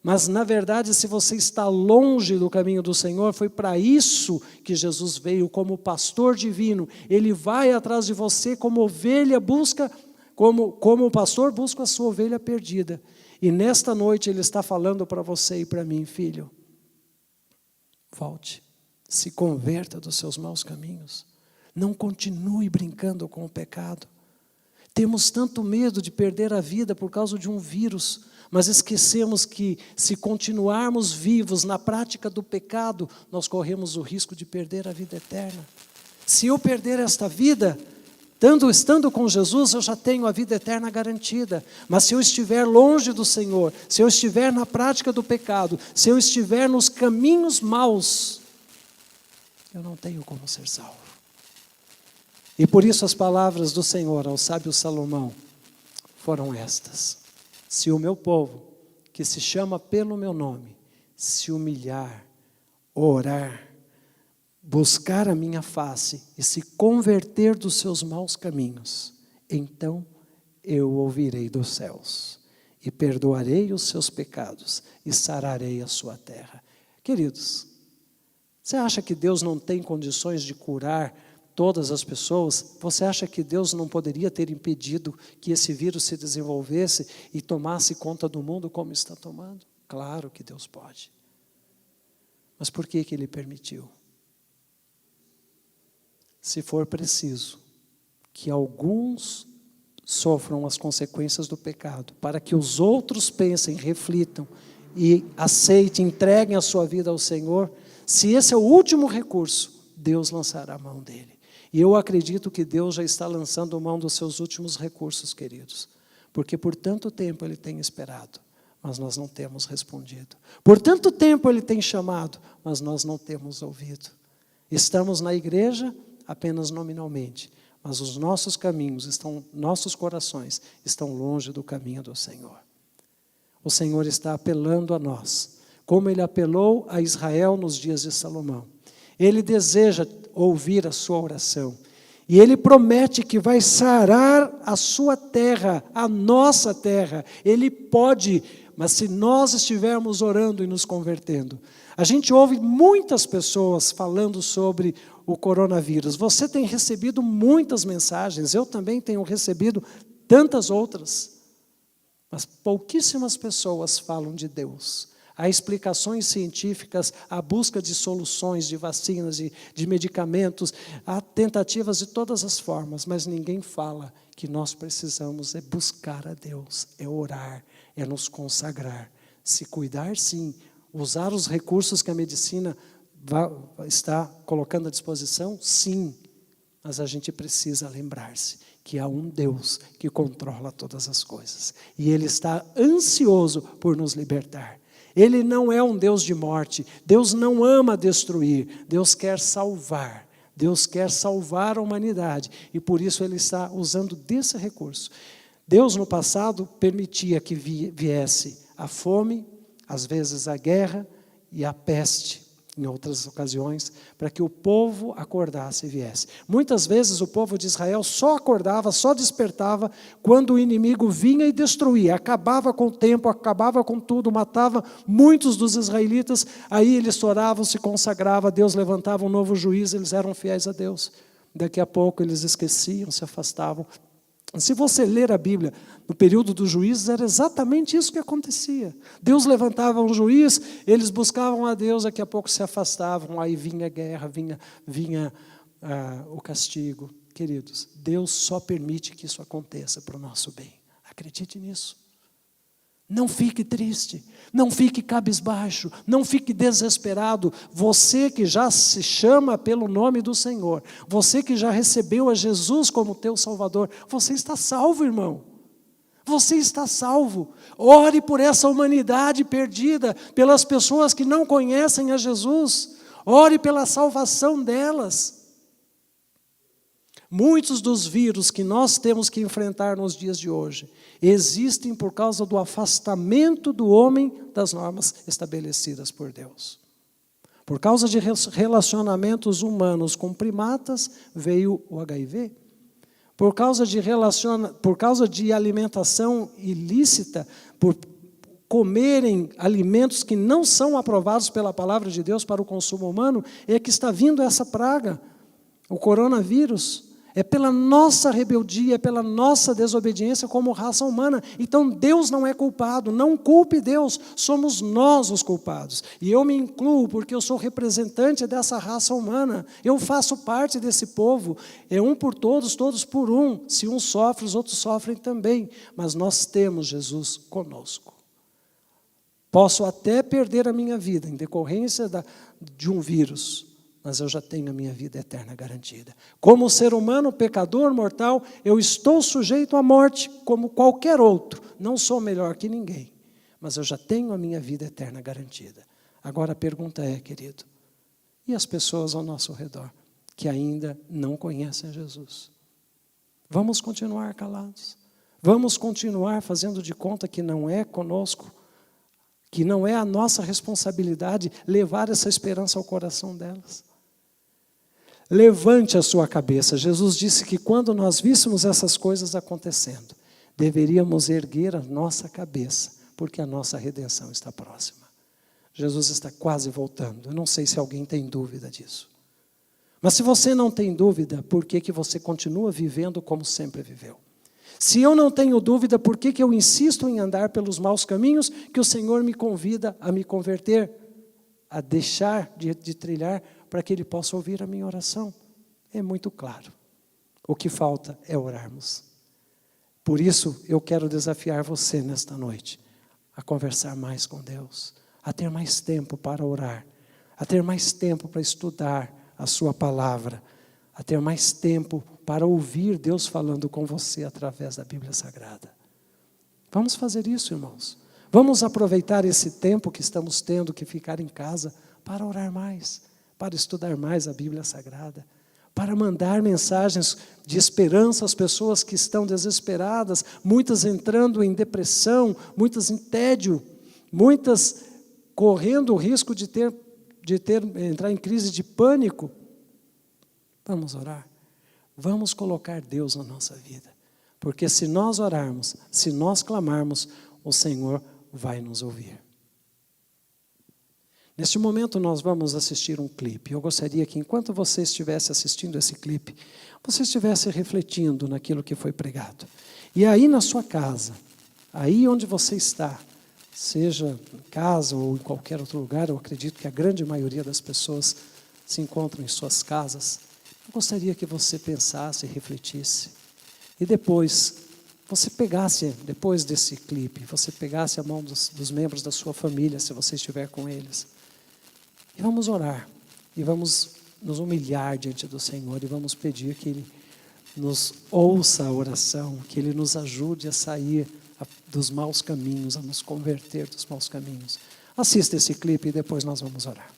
A: Mas, na verdade, se você está longe do caminho do Senhor, foi para isso que Jesus veio como pastor divino. Ele vai atrás de você como ovelha busca, como o pastor busca a sua ovelha perdida. E nesta noite Ele está falando para você e para mim, filho, volte, se converta dos seus maus caminhos. Não continue brincando com o pecado. Temos tanto medo de perder a vida por causa de um vírus, mas esquecemos que, se continuarmos vivos na prática do pecado, nós corremos o risco de perder a vida eterna. Se eu perder esta vida, estando com Jesus, eu já tenho a vida eterna garantida. Mas se eu estiver longe do Senhor, se eu estiver na prática do pecado, se eu estiver nos caminhos maus, eu não tenho como ser salvo. E por isso as palavras do Senhor ao sábio Salomão foram estas: se o meu povo, que se chama pelo meu nome, se humilhar, orar, buscar a minha face e se converter dos seus maus caminhos, então eu ouvirei dos céus e perdoarei os seus pecados e sararei a sua terra. Queridos, você acha que Deus não tem condições de curar todas as pessoas? Você acha que Deus não poderia ter impedido que esse vírus se desenvolvesse e tomasse conta do mundo como está tomando? Claro que Deus pode. Mas por que Ele permitiu? Se for preciso que alguns sofram as consequências do pecado, para que os outros pensem, reflitam e aceitem, entreguem a sua vida ao Senhor, se esse é o último recurso, Deus lançará a mão dele. E eu acredito que Deus já está lançando mão dos seus últimos recursos, queridos. Porque por tanto tempo Ele tem esperado, mas nós não temos respondido. Por tanto tempo Ele tem chamado, mas nós não temos ouvido. Estamos na igreja apenas nominalmente, mas os nossos caminhos, nossos corações estão longe do caminho do Senhor. O Senhor está apelando a nós, como Ele apelou a Israel nos dias de Salomão. Ele deseja ouvir a sua oração. E Ele promete que vai sarar a sua terra, a nossa terra. Ele pode, mas se nós estivermos orando e nos convertendo. A gente ouve muitas pessoas falando sobre o coronavírus. Você tem recebido muitas mensagens, eu também tenho recebido tantas outras. Mas pouquíssimas pessoas falam de Deus. Há explicações científicas, há busca de soluções, de vacinas, de medicamentos, há tentativas de todas as formas, mas ninguém fala que nós precisamos buscar a Deus, orar, nos consagrar, se cuidar sim, usar os recursos que a medicina está colocando à disposição, sim, mas a gente precisa lembrar-se que há um Deus que controla todas as coisas, e Ele está ansioso por nos libertar. Ele não é um Deus de morte, Deus não ama destruir, Deus quer salvar a humanidade, e por isso Ele está usando desse recurso. Deus no passado permitia que viesse a fome, às vezes a guerra e a peste, em outras ocasiões, para que o povo acordasse e viesse. Muitas vezes o povo de Israel só acordava, só despertava quando o inimigo vinha e destruía, acabava com o tempo, acabava com tudo, matava muitos dos israelitas, aí eles oravam, se consagravam, Deus levantava um novo juiz, eles eram fiéis a Deus. Daqui a pouco eles esqueciam, se afastavam. Se você ler a Bíblia, no período dos juízes, era exatamente isso que acontecia. Deus levantava um juiz, eles buscavam a Deus, daqui a pouco se afastavam, aí vinha a guerra, vinha o castigo. Queridos, Deus só permite que isso aconteça para o nosso bem. Acredite nisso. Não fique triste, não fique cabisbaixo, não fique desesperado. Você que já se chama pelo nome do Senhor, você que já recebeu a Jesus como teu Salvador, você está salvo, irmão. Você está salvo. Ore por essa humanidade perdida, pelas pessoas que não conhecem a Jesus. Ore pela salvação delas. Muitos dos vírus que nós temos que enfrentar nos dias de hoje existem por causa do afastamento do homem das normas estabelecidas por Deus. Por causa de relacionamentos humanos com primatas, veio o HIV. Por causa de alimentação ilícita, por comerem alimentos que não são aprovados pela palavra de Deus para o consumo humano, é que está vindo essa praga, o coronavírus. É pela nossa rebeldia, é pela nossa desobediência como raça humana. Então Deus não é culpado, não culpe Deus, somos nós os culpados. E eu me incluo porque eu sou representante dessa raça humana, eu faço parte desse povo, é um por todos, todos por um. Se um sofre, os outros sofrem também, mas nós temos Jesus conosco. Posso até perder a minha vida em decorrência de um vírus, mas eu já tenho a minha vida eterna garantida. Como ser humano, pecador, mortal, eu estou sujeito à morte, como qualquer outro. Não sou melhor que ninguém, mas eu já tenho a minha vida eterna garantida. Agora a pergunta é, querido, e as pessoas ao nosso redor, que ainda não conhecem Jesus? Vamos continuar calados? Vamos continuar fazendo de conta que não é conosco, que não é a nossa responsabilidade levar essa esperança ao coração delas? Levante a sua cabeça. Jesus disse que quando nós víssemos essas coisas acontecendo, deveríamos erguer a nossa cabeça, porque a nossa redenção está próxima. Jesus está quase voltando. Eu não sei se alguém tem dúvida disso. Mas se você não tem dúvida, por que você continua vivendo como sempre viveu? Se eu não tenho dúvida, por que eu insisto em andar pelos maus caminhos que o Senhor me convida a me converter, a deixar de trilhar, para que Ele possa ouvir a minha oração? É muito claro. O que falta é orarmos. Por isso, eu quero desafiar você nesta noite a conversar mais com Deus, a ter mais tempo para orar, a ter mais tempo para estudar a sua palavra, a ter mais tempo para ouvir Deus falando com você através da Bíblia Sagrada. Vamos fazer isso, irmãos. Vamos aproveitar esse tempo que estamos tendo que ficar em casa para orar mais, para estudar mais a Bíblia Sagrada, para mandar mensagens de esperança às pessoas que estão desesperadas, muitas entrando em depressão, muitas em tédio, muitas correndo o risco de entrar em crise de pânico. Vamos orar. Vamos colocar Deus na nossa vida, porque se nós orarmos, se nós clamarmos, o Senhor vai nos ouvir. Neste momento nós vamos assistir um clipe. Eu gostaria que enquanto você estivesse assistindo esse clipe, você estivesse refletindo naquilo que foi pregado. E aí na sua casa, aí onde você está, seja em casa ou em qualquer outro lugar, eu acredito que a grande maioria das pessoas se encontram em suas casas, eu gostaria que você pensasse e refletisse. E depois, você pegasse, depois desse clipe, você pegasse a mão dos membros da sua família, se você estiver com eles. E vamos orar, e vamos nos humilhar diante do Senhor, e vamos pedir que Ele nos ouça a oração, que Ele nos ajude a sair dos maus caminhos, a nos converter dos maus caminhos. Assista esse clipe e depois nós vamos orar.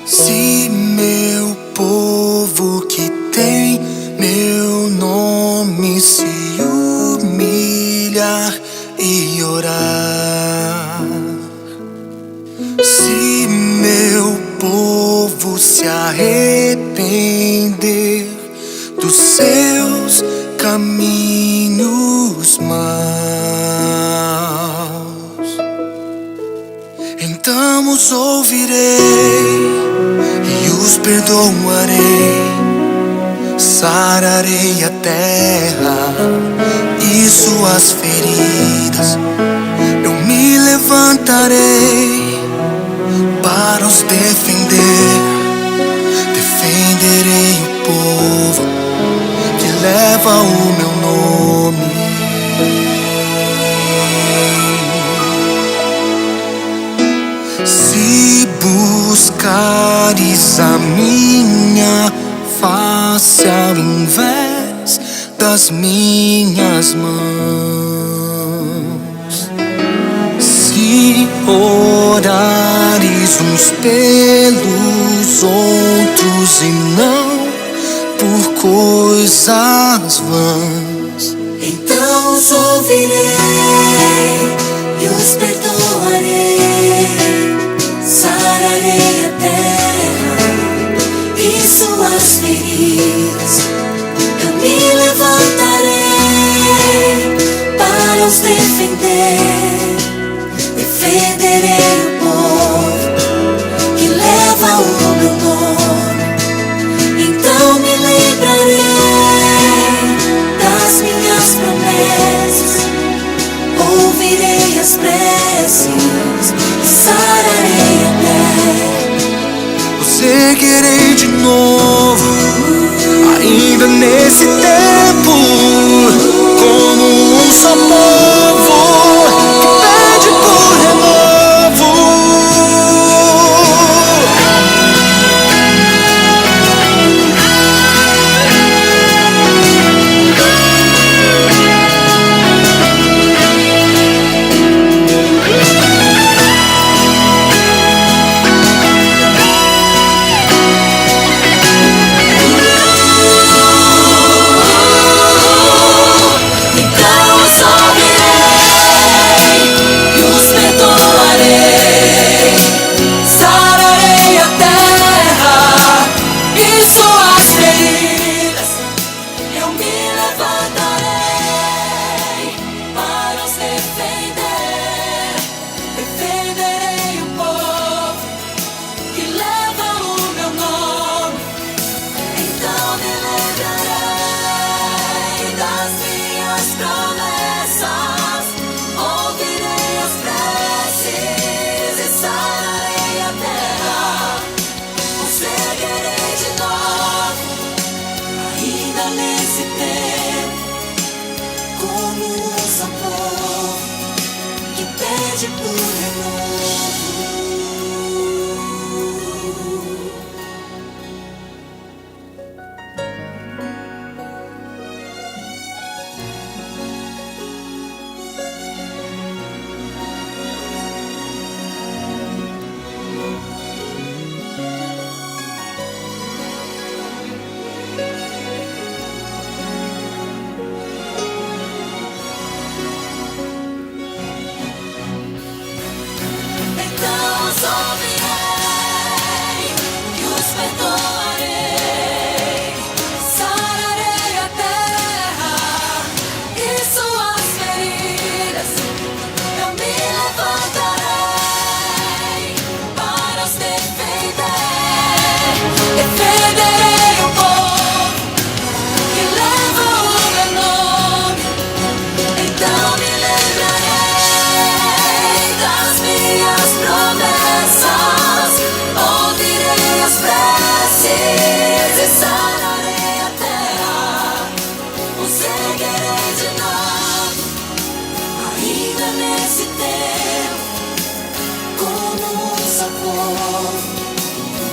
C: Se meu povo que tem meu nome se humilhar e orar, se meu povo se arrepender dos seus caminhos maus, então os ouvirei e os perdoarei, sararei a terra e suas feridas. Eu me levantarei para os defender. leva o meu nome. Se buscares a minha face ao invés das minhas mãos, se orares uns pelos outros e não por coisas vãs,
D: então os ouvirei e os perdoarei, sararei a terra e suas feridas. Eu me levantarei para os defender, defenderei o povo que leva o meu nome. Então me lembrarei das minhas promessas, ouvirei as preces e sararei a terra.
C: eu seguirei de novo, ainda nesse tempo, como um só povo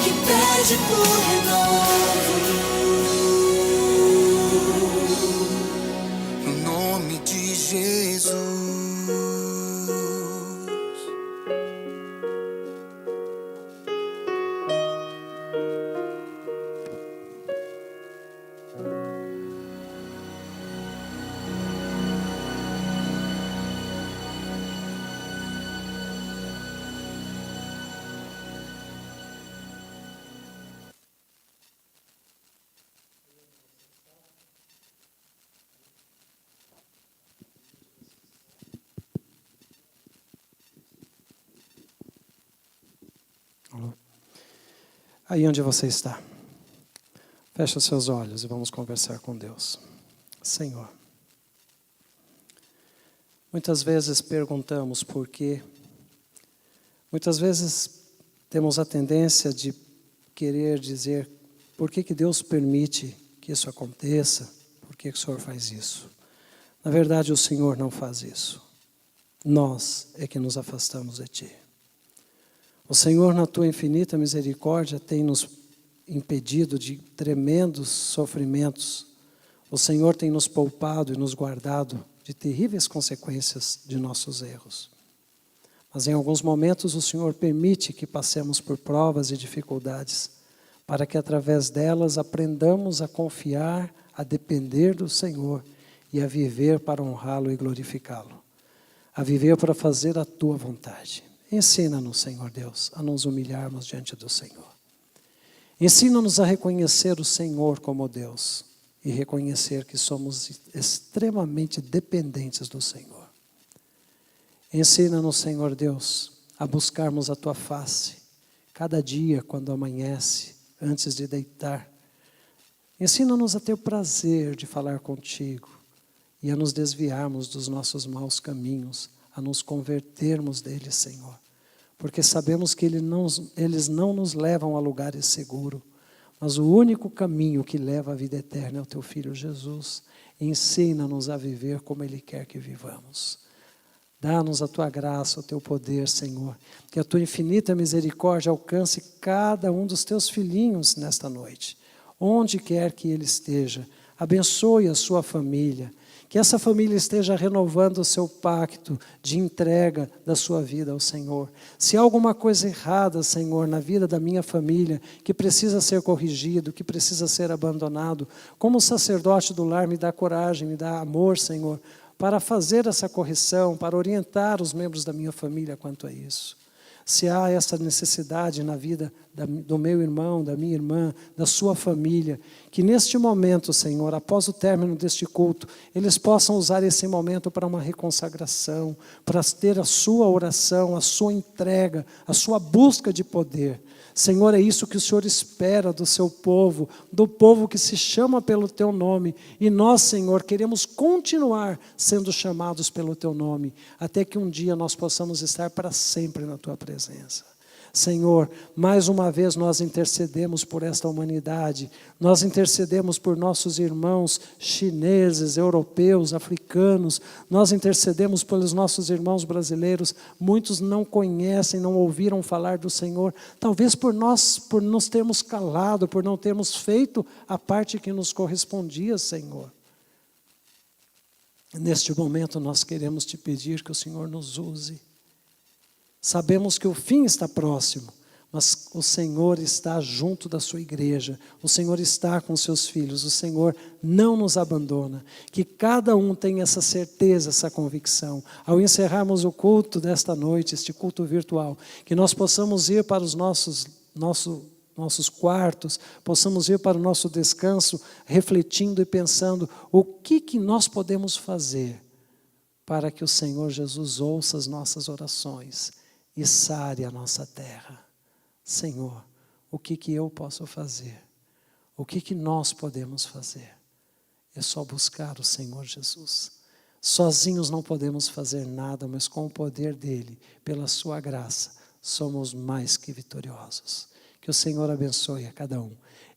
C: que pede por renovo. No nome de Jesus.
A: Aí onde você está, feche os seus olhos e vamos conversar com Deus. Senhor, muitas vezes perguntamos por quê, muitas vezes temos a tendência de querer dizer por que Deus permite que isso aconteça, por que o Senhor faz isso? Na verdade, o Senhor não faz isso. Nós é que nos afastamos de Ti. O Senhor, na Tua infinita misericórdia, tem nos impedido de tremendos sofrimentos. O Senhor tem nos poupado e nos guardado de terríveis consequências de nossos erros. Mas em alguns momentos o Senhor permite que passemos por provas e dificuldades, para que através delas aprendamos a confiar, a depender do Senhor e a viver para honrá-lo e glorificá-lo. A viver para fazer a Tua vontade. Ensina-nos, Senhor Deus, a nos humilharmos diante do Senhor. Ensina-nos a reconhecer o Senhor como Deus e reconhecer que somos extremamente dependentes do Senhor. Ensina-nos, Senhor Deus, a buscarmos a Tua face, cada dia quando amanhece, antes de deitar. Ensina-nos a ter prazer de falar contigo e a nos desviarmos dos nossos maus caminhos, a nos convertermos deles, Senhor. Porque sabemos que eles não nos levam a lugares seguros, mas o único caminho que leva à vida eterna é o Teu Filho Jesus. Ensina-nos a viver como Ele quer que vivamos. Dá-nos a Tua graça, o Teu poder, Senhor. Que a Tua infinita misericórdia alcance cada um dos Teus filhinhos nesta noite. Onde quer que ele esteja, abençoe a sua família. Que essa família esteja renovando o seu pacto de entrega da sua vida ao Senhor. Se há alguma coisa errada, Senhor, na vida da minha família, que precisa ser corrigido, que precisa ser abandonado, como sacerdote do lar, me dá coragem, me dá amor, Senhor, para fazer essa correção, para orientar os membros da minha família quanto a isso. Se há essa necessidade na vida do meu irmão, da minha irmã, da sua família, que neste momento, Senhor, após o término deste culto, eles possam usar esse momento para uma reconsagração, para ter a sua oração, a sua entrega, a sua busca de poder. Senhor, é isso que o Senhor espera do seu povo, do povo que se chama pelo Teu nome. E nós, Senhor, queremos continuar sendo chamados pelo Teu nome, até que um dia nós possamos estar para sempre na Tua presença. Senhor, mais uma vez nós intercedemos por esta humanidade, nós intercedemos por nossos irmãos chineses, europeus, africanos, nós intercedemos pelos nossos irmãos brasileiros. Muitos não conhecem, não ouviram falar do Senhor, talvez por nos termos calado, por não termos feito a parte que nos correspondia, Senhor. Neste momento nós queremos Te pedir que o Senhor nos use. Sabemos que o fim está próximo, mas o Senhor está junto da sua igreja, o Senhor está com os seus filhos, o Senhor não nos abandona. Que cada um tenha essa certeza, essa convicção. Ao encerrarmos o culto desta noite, este culto virtual, que nós possamos ir para os nossos quartos, possamos ir para o nosso descanso, refletindo e pensando o que nós podemos fazer para que o Senhor Jesus ouça as nossas orações e sare a nossa terra. Senhor, o que eu posso fazer? O que nós podemos fazer? É só buscar o Senhor Jesus. Sozinhos não podemos fazer nada, mas com o poder dEle, pela sua graça, somos mais que vitoriosos. Que o Senhor abençoe a cada um.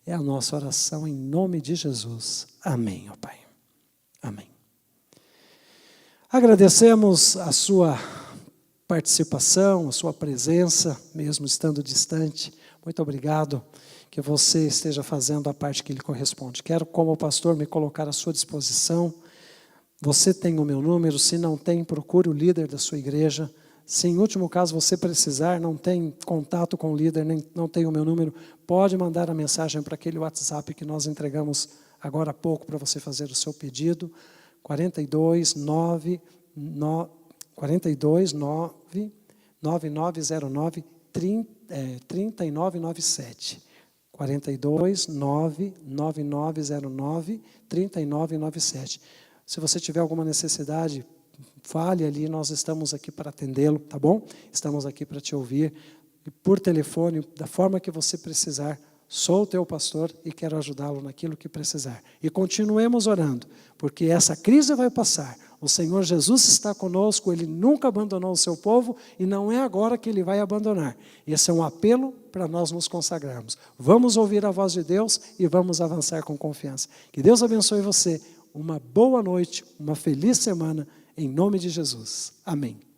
A: É a nossa oração em nome de Jesus. Amém, ó Pai. Amém. Agradecemos a sua participação, a sua presença, mesmo estando distante. Muito obrigado que você esteja fazendo a parte que lhe corresponde. Quero, como pastor, me colocar à sua disposição. Você tem o meu número, se não tem, procure o líder da sua igreja. Se em último caso você precisar, não tem contato com o líder, não tem o meu número, pode mandar a mensagem para aquele WhatsApp que nós entregamos agora há pouco para você fazer o seu pedido. 429-9909-3997. 429-9909-3997. Se você tiver alguma necessidade, fale ali, nós estamos aqui para atendê-lo, tá bom? Estamos aqui para te ouvir, e por telefone, da forma que você precisar. Sou o teu pastor e quero ajudá-lo naquilo que precisar. E continuemos orando, porque essa crise vai passar. O Senhor Jesus está conosco, Ele nunca abandonou o seu povo e não é agora que Ele vai abandonar. Esse é um apelo para nós nos consagrarmos. Vamos ouvir a voz de Deus e vamos avançar com confiança. Que Deus abençoe você. uma boa noite, uma feliz semana, em nome de Jesus. Amém.